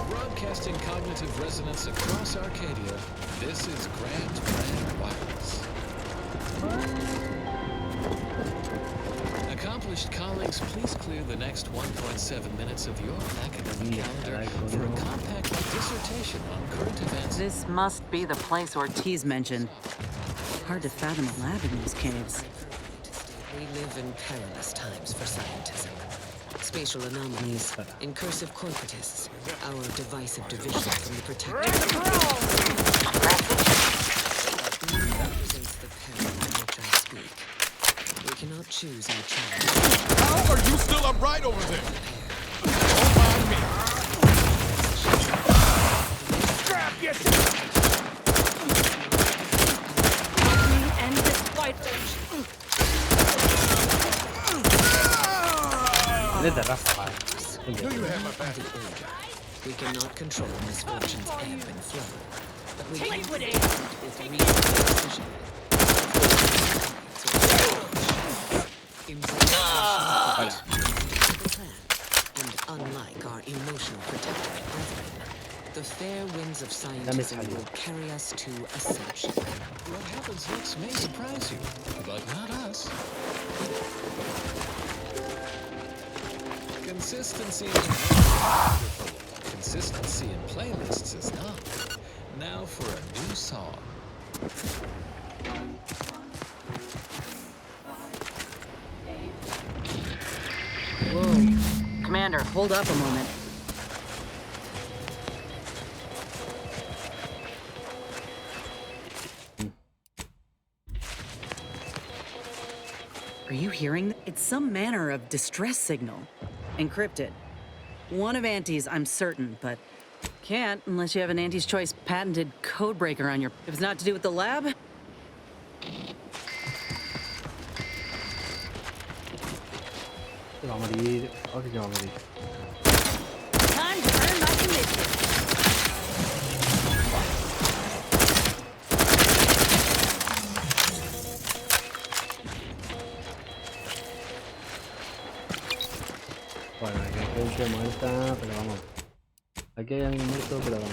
Broadcasting cognitive resonance across Arcadia, this is Grand Wireless. Accomplished colleagues, please clear the next 1.7 minutes of your academic calendar for a compact dissertation on current events. This must be the place Ortiz mentioned. Hard to fathom a lab in these caves. We live in perilous times for scientism. Spatial anomalies, incursive corporatists, our divisive division from the protected. Represents the peril of which I speak. We cannot choose our child. How are you still upright over there? Don't mind me. Strap yourself! End this fight. De raza, We cannot control misfortune's ebb and flow, but we can liquidate with reasonable precision. And unlike our emotional protective brethren, the fair winds of scientism will carry us to ascension. What happens next may surprise you, but not us. Consistency in wonderful. Consistency in playlists is not. Now for a new song. Whoa. Commander, hold up a moment. Are you hearing? It's some manner of distress signal. Encrypted. One of Auntie's, I'm certain, but can't unless you have an Auntie's Choice patented codebreaker on your... If it's not to do with the lab? Se va a morir. Oh, que se va a morir. Time to earn my commission. Bueno, aquí hay gente muerta, pero vamos. Aquí hay alguien muerto, pero vamos.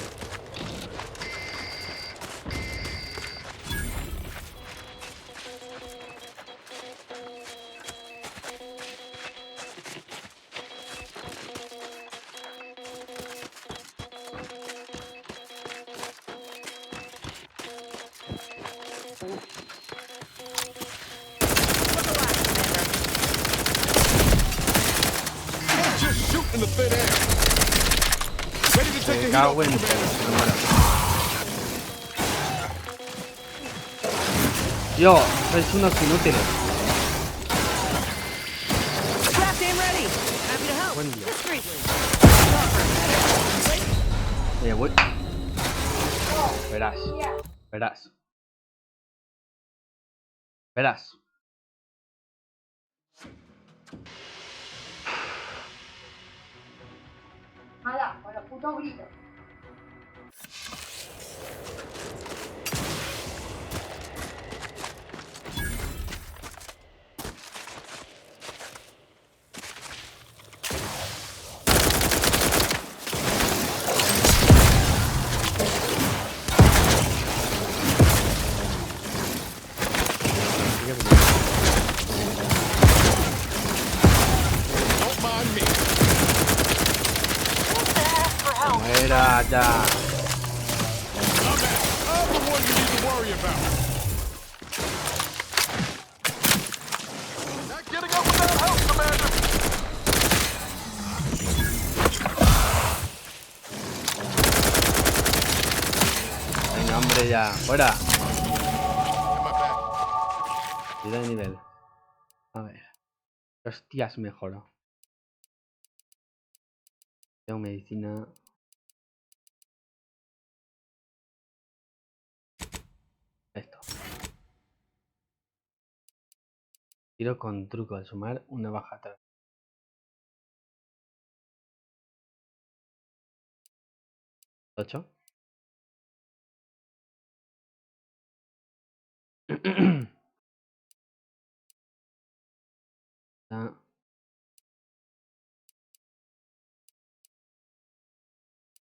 In the thin air. Ready to take a hit off the Yo, sois unos inútiles. Trap game ready. Happy to help. Buen día. Discreetly. Voy. Verás. Verás. Verás. Nada, con los putos gritos. Don't mind me. Era ya. I'm the one you need to worry about. Vete ya, fuera. Vida de nivel. A ver. Hostias, mejoró. Tengo medicina. Esto. Tiro con truco al sumar una baja atrás. 8.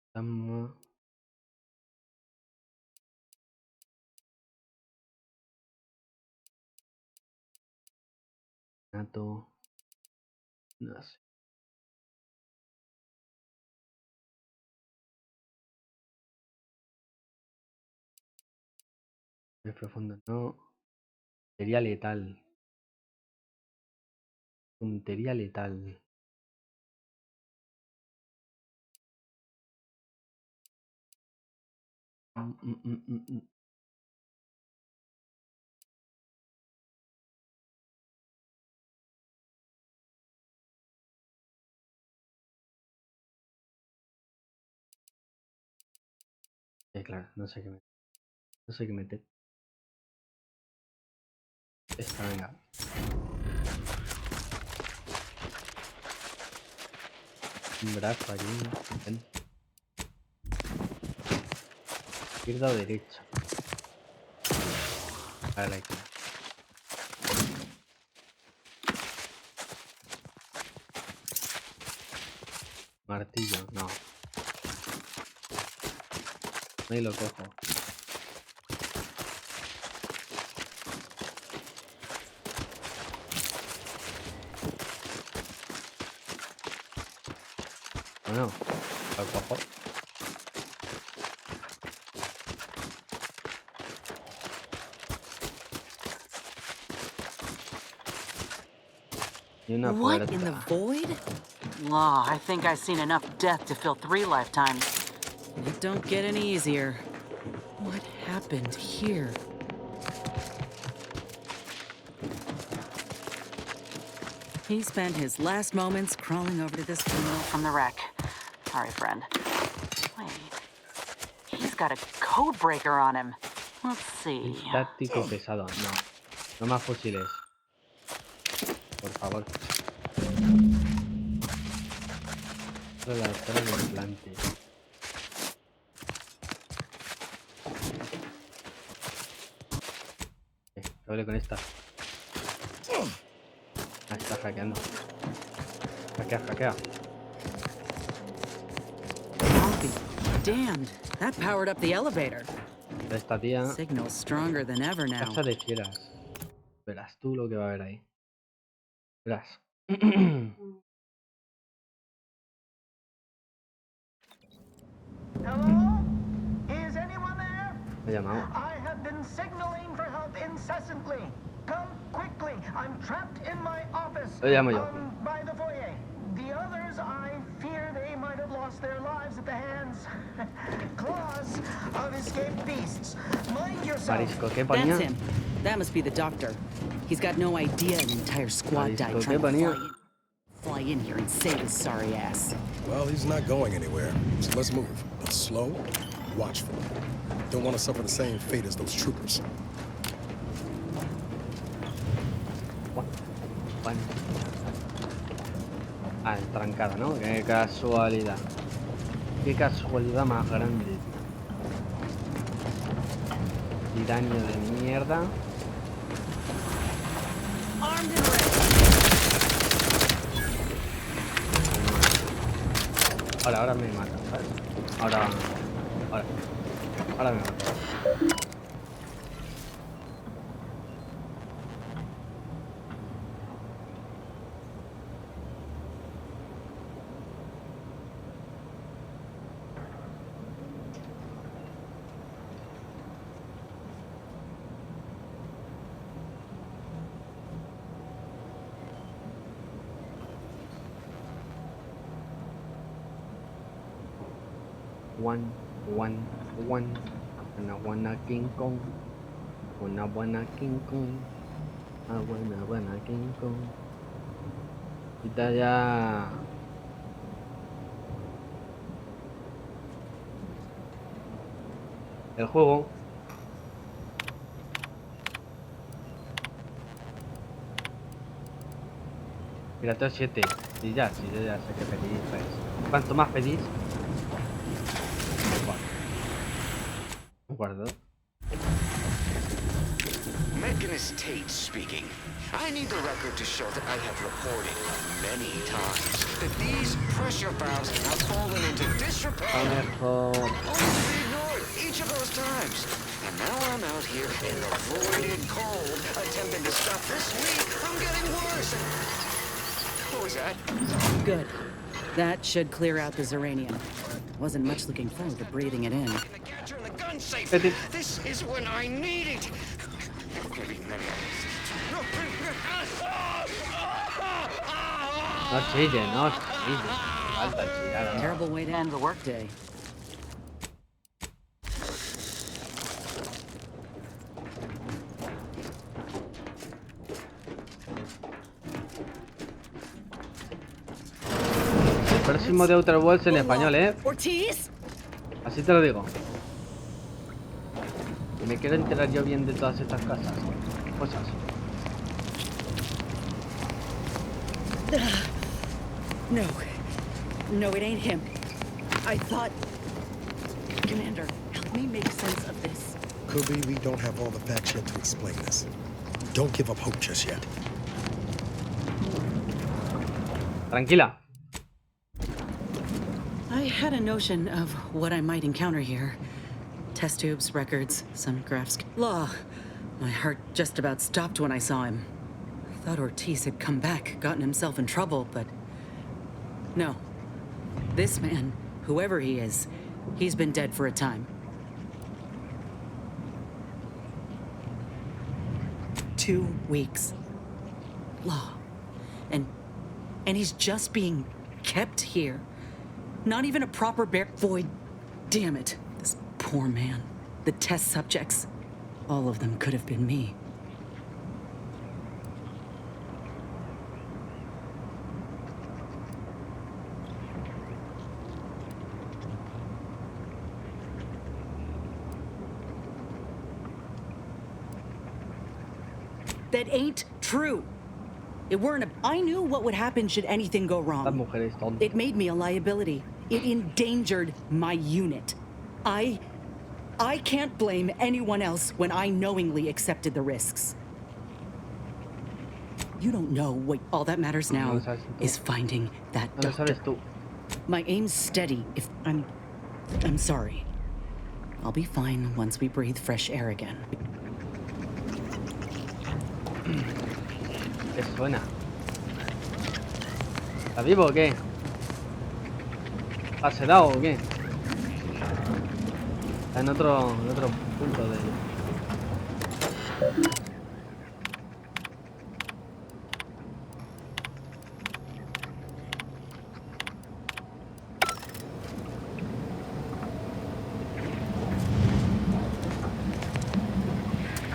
Estamos. Nato. No sé. Es profundo, no. Sería letal. Puntería letal. Claro, no sé qué meter. No sé qué meter. Esta, venga. Un brazo aquí. Ven. Izquierda o derecha. A la izquierda. Martillo, no. Ahí lo cojo. Bueno, lo cojo. Y una What in the puerta. void? Oh, I think I've seen enough death to fill 3 lifetimes. It don't get any easier. What happened here? He spent his last moments crawling over to this criminal from the wreck. Sorry, friend. Wait. He's got a code breaker on him. Let's see. Táctico pesado. No. No más fusiles. Por favor. La cara de implante. ¿Qué hable con esta? Ah, está hackeando. Hackea, hackea. I'll be damned. That powered up the elevator. Esta tía. Signal's stronger than ever now. Casa de fieras. Verás tú lo que va a haber ahí. Verás. Hello? Is anyone there? Me ha llamado. I have been signaling for help incessantly. Come quickly. I'm trapped in my office. Lo llamo yo. By the foyer. The others, I fear they might have lost their lives at the hands, claws of escaped beasts. Mind yourself. Marisco, ¿qué ponía? That's him. That must be the doctor. He's got no idea an entire squad died trying to fly in here and save his sorry ass. Well, he's not going anywhere. So let's move. But slow, watchful. Don't want to suffer the same fate as those troopers. Bueno. Ah, trancada, ¿no? Qué casualidad. Qué casualidad más grande. Tiranio de mierda. Ahora me matan, ¿sabes? Ahora me matan. One. Buena King Kong. Buena King Kong. Buena King Kong. Ahorita ya. El juego. Pirata 7. Y ya, sí, yo ya sé que pedís. Pues. ¿Cuánto más pedís? Guardo. Mechanist Tate speaking. I need the record to show that I have reported many times that these pressure valves have fallen into disrepair. Only to be ignored each of those times. And now I'm out here in the voided cold, attempting to stop this leak from getting worse. What was that? Good. That should clear out the Zeranium. Wasn't much looking forward to breathing it in. Gun safe. This is when I need it. No chille, no chille. Falta chillar. Terrible way to end the workday. El próximo de Outer Worlds en español, Ortiz. Así te lo digo. Y me quiero enterar yo bien de todas estas cosas. No, it ain't him. I thought... Commander, help me make sense of this. Could be we don't have all the facts yet to explain this. Don't give up hope just yet. Tranquila. I had a notion of what I might encounter here. Test tubes, records, some graphs. Law. My heart just about stopped when I saw him. I thought Ortiz had come back, gotten himself in trouble, but... No. This man, whoever he is, he's been dead for a time. 2 weeks. Law. And he's just being kept here. Not even a proper void. Damn it. This poor man. The test subjects. All of them could have been me. That ain't true. It weren't I knew what would happen should anything go wrong. It made me a liability. It endangered my unit. I can't blame anyone else when I knowingly accepted the risks. You don't know what all that matters now is finding that doctor. My aim's steady. If I'm sorry. I'll be fine once we breathe fresh air again. ¿Qué suena? ¿Está vivo o qué? ¿Ha sedado o qué? Está en otro punto de...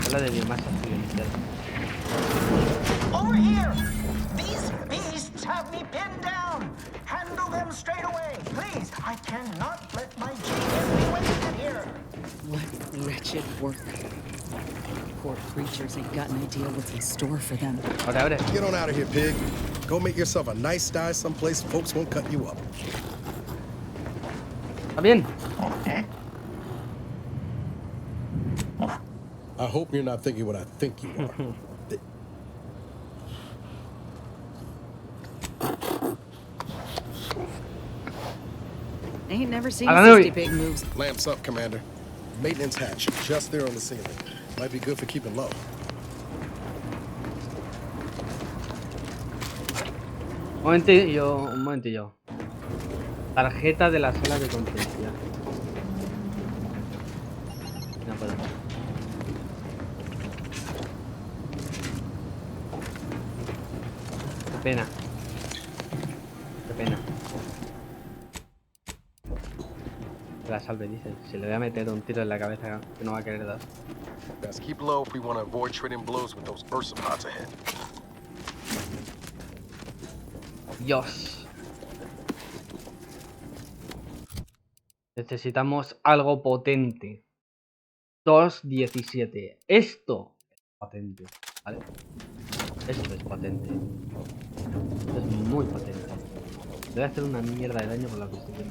Habla de biomasa accidental. Over here! These beasts have me pinned down! Handle them straight away, please! I cannot let my genius be wasted here! What wretched work. Poor creatures ain't got an idea what's in store for them. Get on out of here, pig. Go make yourself a nice sty someplace folks won't cut you up. ¿Está bien? I hope you're not thinking what I think you are. Ain't never seen 60 big moves. Lamps up, Commander. Maintenance hatch, just there on the ceiling. Might be good for keeping low. Un momentillo. Tarjeta de la sala de conferencia. No puedo. Qué pena. la salve, dice. Si le voy a meter un tiro en la cabeza que no va a querer dar. Best keep low if we want to avoid trading blows with those Ursapods ahead. Dios. Necesitamos algo potente. 2.17. Esto es potente, ¿vale? Esto es potente. Esto es muy potente. Debe hacer una mierda de daño con la construcción.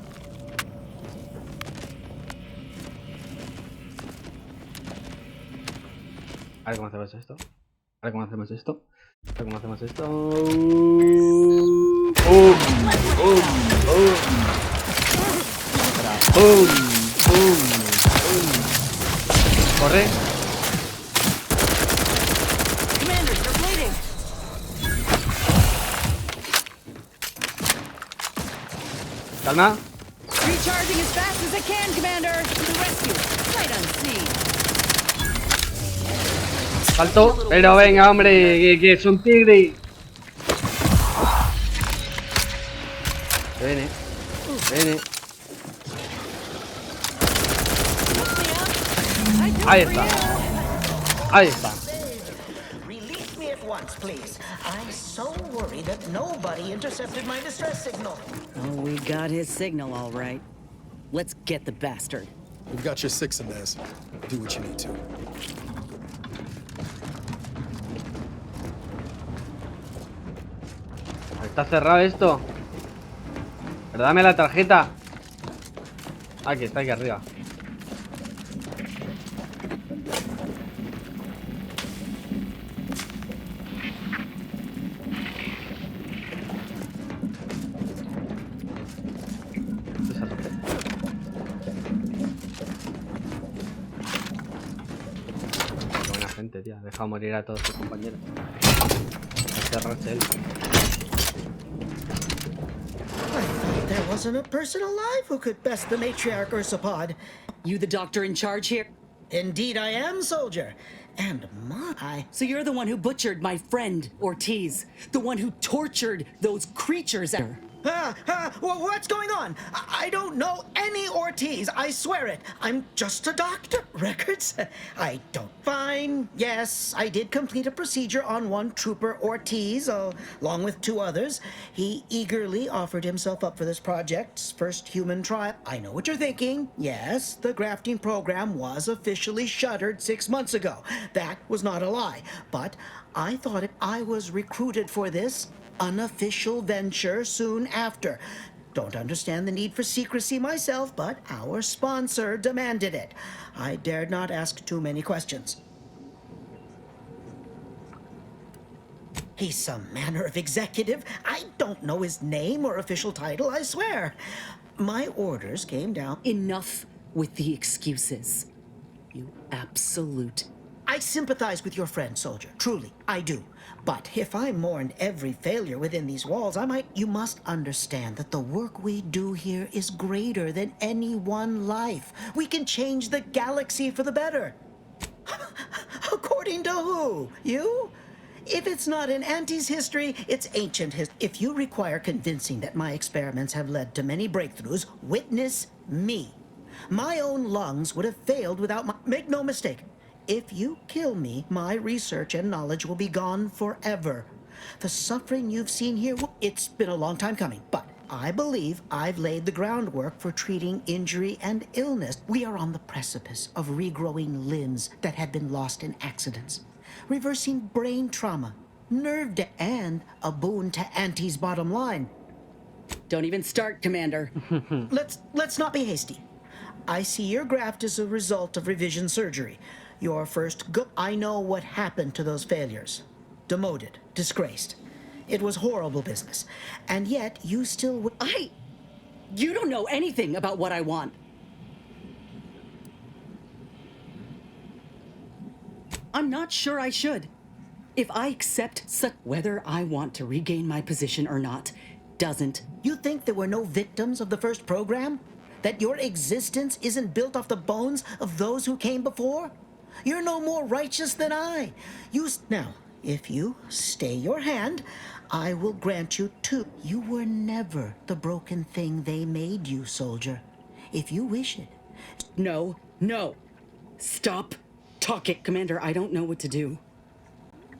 A ver cómo hacemos esto. A ver cómo hacemos esto. A ver cómo hacemos esto. ¡Bum! ¡Bum! ¡Bum! ¡Bum! ¡Bum! ¡Bum! ¡Corre! Calma. Recharging as fast as I can, Commander. To the rescue. Sight unseen. Salto. Pero venga, hombre, que es un tigre. Viene. Viene. Ahí está. Ahí está. Release me at once, please. I'm so worried that nobody intercepted my distress signal. Oh, we got his signal all right. Let's get the bastard. We've got your 6 in there. Do what you need to. Está cerrado esto. Pero dame la tarjeta. Aquí está, aquí arriba. Qué buena gente, tío. Ha dejado morir a todos sus compañeros. Este ReczG. There wasn't a person alive who could best the matriarch Ursapod. You the doctor in charge here? Indeed I am, soldier. And my... So you're the one who butchered my friend, Ortiz. The one who tortured those creatures. What's going on? I don't know any Ortiz, I swear it. I'm just a doctor. Records? I don't. Fine, yes, I did complete a procedure on one trooper Ortiz, along with 2 others. He eagerly offered himself up for this project's first human trial. I know what you're thinking. Yes, the grafting program was officially shuttered 6 months ago. That was not a lie. But I thought if I was recruited for this unofficial venture soon after. Don't understand the need for secrecy myself, but our sponsor demanded it. I dared not ask too many questions. He's some manner of executive. I don't know his name or official title, I swear. My orders came down. Enough with the excuses. You absolute... I sympathize with your friend, soldier. Truly, I do. But if I mourned every failure within these walls, I might... You must understand that the work we do here is greater than any one life. We can change the galaxy for the better. According to who? You? If it's not in Auntie's history, it's ancient history. If you require convincing that my experiments have led to many breakthroughs, witness me. My own lungs would have failed without my... Make no mistake. If you kill me, my research and knowledge will be gone forever. The suffering you've seen here, it's been a long time coming, but I believe I've laid the groundwork for treating injury and illness. We are on the precipice of regrowing limbs that had been lost in accidents, reversing brain trauma, nerve damage, and a boon to Auntie's bottom line. Don't even start, Commander. Let's not be hasty. I see your graft is a result of revision surgery. Your first I know what happened to those failures. Demoted, disgraced. It was horrible business. And yet, you still... You don't know anything about what I want. I'm not sure I should. If I accept such... Whether I want to regain my position or not, doesn't... You think there were no victims of the first program? That your existence isn't built off the bones of those who came before? You're no more righteous than I. Now, if you stay your hand, I will grant you 2. You were never the broken thing they made you, soldier. if you wish it. No, no. Stop talking. Commander, I don't know what to do.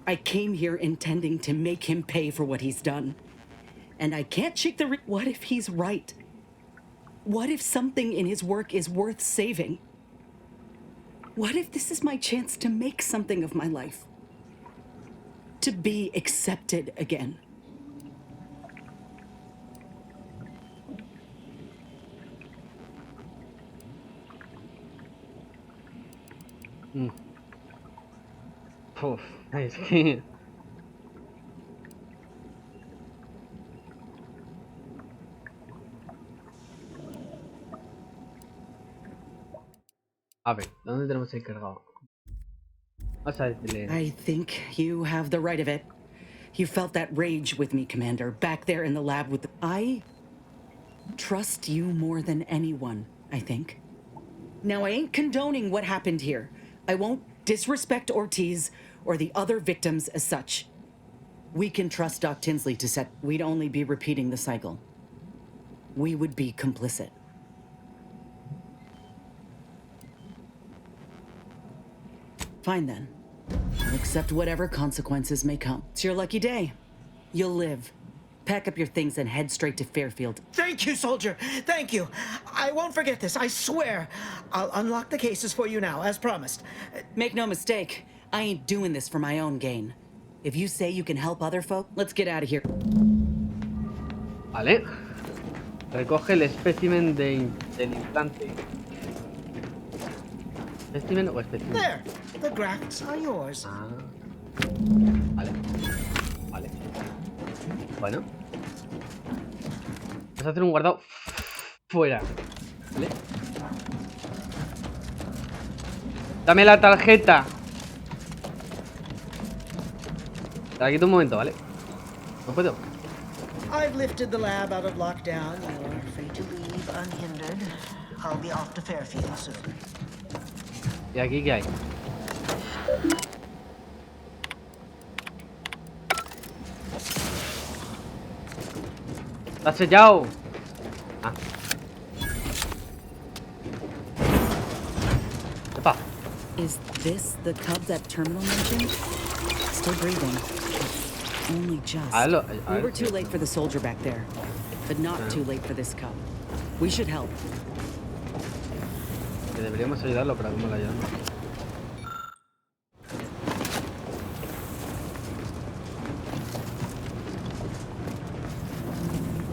I came here intending to make him pay for what he's done. And I can't shake the what if he's right? What if something in his work is worth saving? What if this is my chance to make something of my life? To be accepted again? Uf, es que... A ver, ¿dónde tenemos el cargado? Vamos a decirle... I think you have the right of it. You felt that rage with me, Commander, back there in the lab with the... I trust you more than anyone, I think. Now, I ain't condoning what happened here. I won't disrespect Ortiz or the other victims as such. We can trust Doc Tinsley to set... We'd only be repeating the cycle. We would be complicit. Fine then. I'll accept whatever consequences may come. It's your lucky day. You'll live. Pack up your things and head straight to Fairfield. Thank you, soldier. Thank you. I won't forget this, I swear. I'll unlock the cases for you now, as promised. Make no mistake, I ain't doing this for my own gain. If you say you can help other folk, let's get out of here. Vale. Recoge el espécimen del implante. ¿Espécimen o espécimen? There. The grafts are yours. Ah. Vale. Vale. Bueno. Vamos a hacer un guardado fuera. ¿Vale? Dame la tarjeta. Te la quito un momento, ¿vale? No puedo. I've lifted the lab out of lockdown. You're free to leave unhindered. I'll be off to Fairfield soon. ¿Y aquí qué hay? ¿Está sellado? Ah. Epa. Is this the cub that Terminal mentioned? Still breathing. Only just. We were too late for the soldier back there, but not too late for this cub. We should help. Que deberíamos ayudarlo, pero ¿cómo lo ayudamos?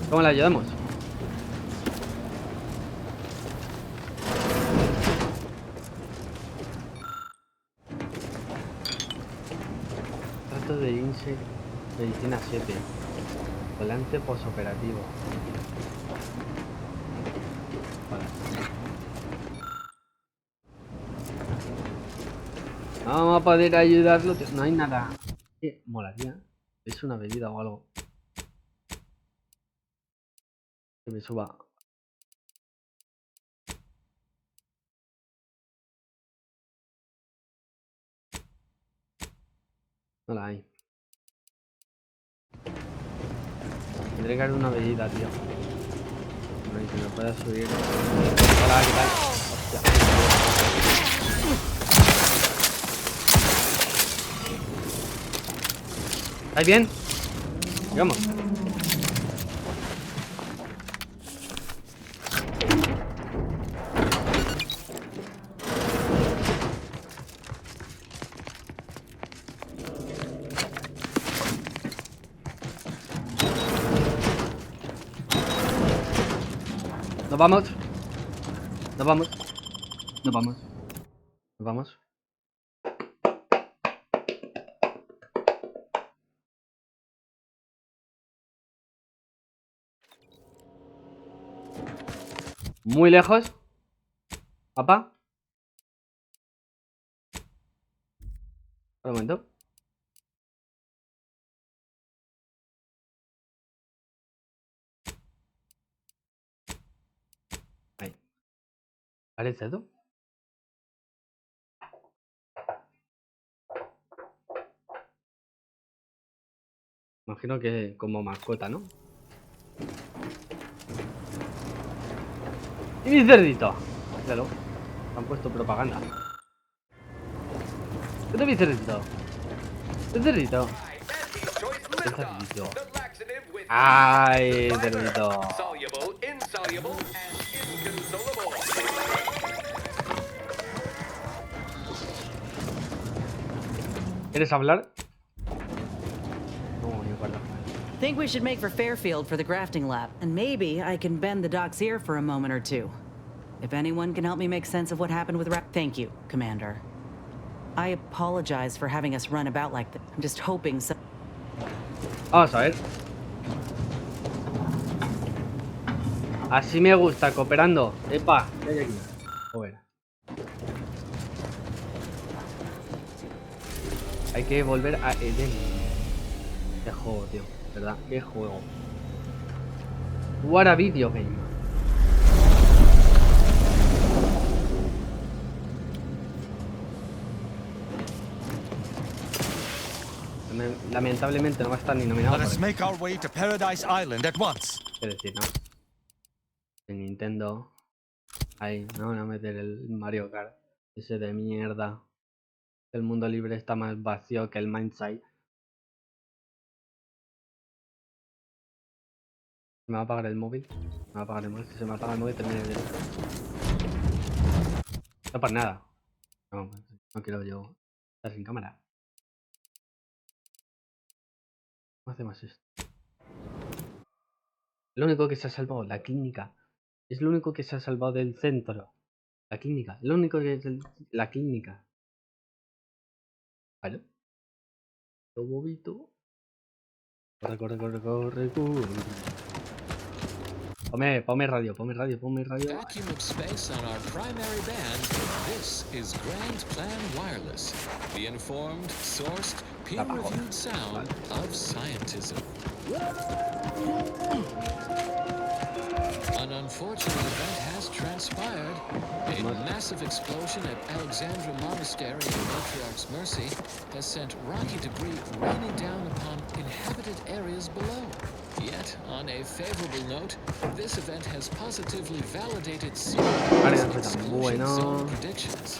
¿Cómo le ayudamos? Trato de INSE, medicina 7. Volante posoperativo. Vale. Vamos a poder ayudarlo. No hay nada. ¿Qué molaría? Es una bebida o algo. Que me suba. No la hay. Tendré que dar una bebida, tío. Bueno, que me pueda subir. Hola, ¿qué tal? Hostia. ¿Estáis bien? Digamos. Nos vamos. Nos vamos. Nos vamos. Nos vamos. Muy lejos. Papá. Un momento. Ahí. ¿Parece esto? Imagino que como mascota, ¿no? ¡Y mi cerdito! Míralo. Han puesto propaganda. ¿Qué te mi cerdito? ¿Qué cerdito? ¿Qué cerdito? ¡Ay, cerdito! ¿Quieres hablar? No, yo guardo. Think we should make for Fairfield for the grafting lab, and maybe I can bend the doc's ear for a moment or two. If anyone can help me make sense of what happened with Thank you, Commander. I apologize for having us run about like that. I'm just hoping so. Vamos a ver. Así me gusta, cooperando. Epa, ¿qué hay aquí? Joder. Hay que volver a Eden. Qué juego, tío. ¿Verdad? Qué juego. What a video game. Lamentablemente no va a estar ni nominado. Let us make our way to Paradise Island at once. Es decir, ¿no? El Nintendo. Ahí, no van a meter el Mario Kart. Ese de mierda. El mundo libre está más vacío que el Mindside. ¿Se me va a apagar el móvil? Me va a apagar el móvil. Si se me apaga el móvil termina el video. No para nada. No, no quiero yo estar sin cámara. ¿Cómo hacemos esto? Lo único que se ha salvado, la clínica. Es lo único que se ha salvado del centro. La clínica. Lo único que es la clínica. ¿Vale? Lo bobito. Corre, corre, corre, corre, corre. Ponme radio. Vacuum of space on our primary band. This is Grand Plan Wireless, the informed, sourced, peer-reviewed sound of scientism. An unfortunate event has transpired. A massive explosion at Alexandra Monastery in Matriarch's Mercy has sent rocky debris raining down upon inhabited areas below. Yet, on a favorable note, this event has positively validated serious exclusion zone predictions.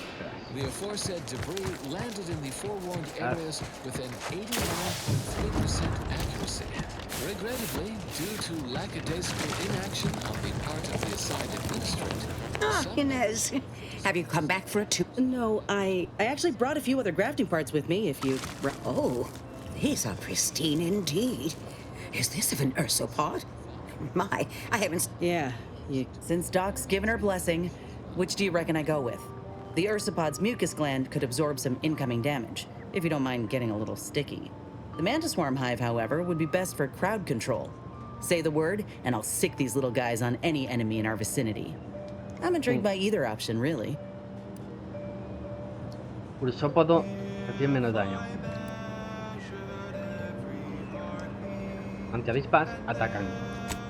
The aforesaid debris landed in the forewarned areas with an 89.3% accuracy. Regrettably, due to lackadaisical inaction on the part of the assigned administrator. Ah, Inez, have you come back for a tour? No, I actually brought a few other grafting parts with me if you... Oh, these are pristine indeed. Is this of an ursopod? My, I haven't... Yeah, since Doc's given her blessing, which do you reckon I go with? The ursopod's mucus gland could absorb some incoming damage, if you don't mind getting a little sticky. The mantis swarm hive, however, would be best for crowd control. Say the word, and I'll sick these little guys on any enemy in our vicinity. I'm intrigued by either option, really. Ursópodo recibe menos daño. Antiavispas atacan.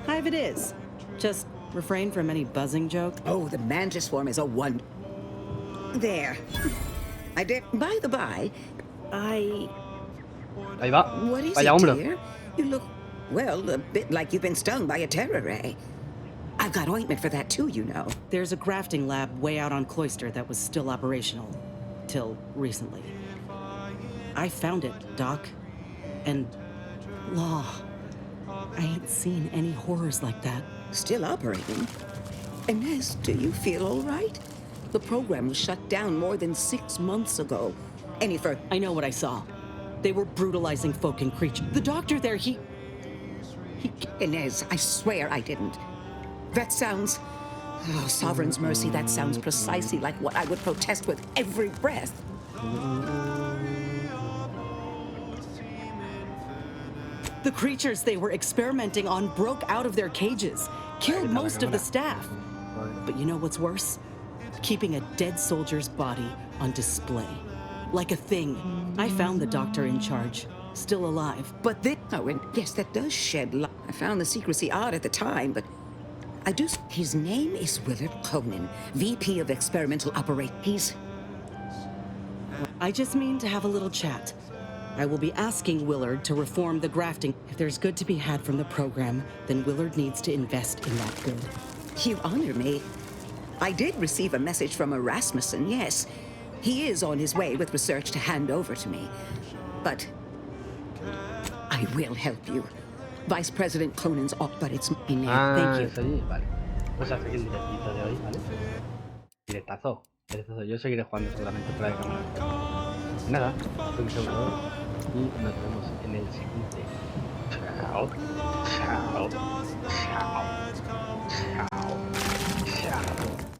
Hive it is. Just refrain from any buzzing joke. Oh, the mantis swarm is a one. There. I did. By the by, Ahí va. What is Vaya it, hombro. dear? You look, well, a bit like you've been stung by a terror ray. I've got ointment for that too, you know. There's a grafting lab way out on Cloister that was still operational. Till recently. I found it, Doc. And... Law. I ain't seen any horrors like that. Still operating? Inez, do you feel all right? The program was shut down more than 6 months ago. I know what I saw. They were brutalizing folk and creatures. The doctor there, he... Inez, I swear I didn't. That sounds... Oh, Sovereign's mercy, that sounds precisely like what I would protest with every breath. The creatures they were experimenting on broke out of their cages, killed most of the staff. But you know what's worse? Keeping a dead soldier's body on display. Like a thing. I found the doctor in charge, still alive. But then... Oh, and yes, that does shed light. I found the secrecy odd at the time, but... I do... His name is Willard Conan, VP of Experimental Operations. I just mean to have a little chat. I will be asking Willard to reform the grafting. If there's good to be had from the program, then Willard needs to invest in that good. You honor me. I did receive a message from Erasmussen, yes. He is on his way with research to hand over to me. But I will help you. Vice President Conan's off, but it's my name. Thank you. Sí, vale. Pues hasta aquí el directito de hoy, ¿vale? Directazo. Yo seguiré jugando seguramente fuera de cámara. Nada, soy un seguidor y nos vemos en el siguiente. Chao. Chao. Chao. Chao. Chao.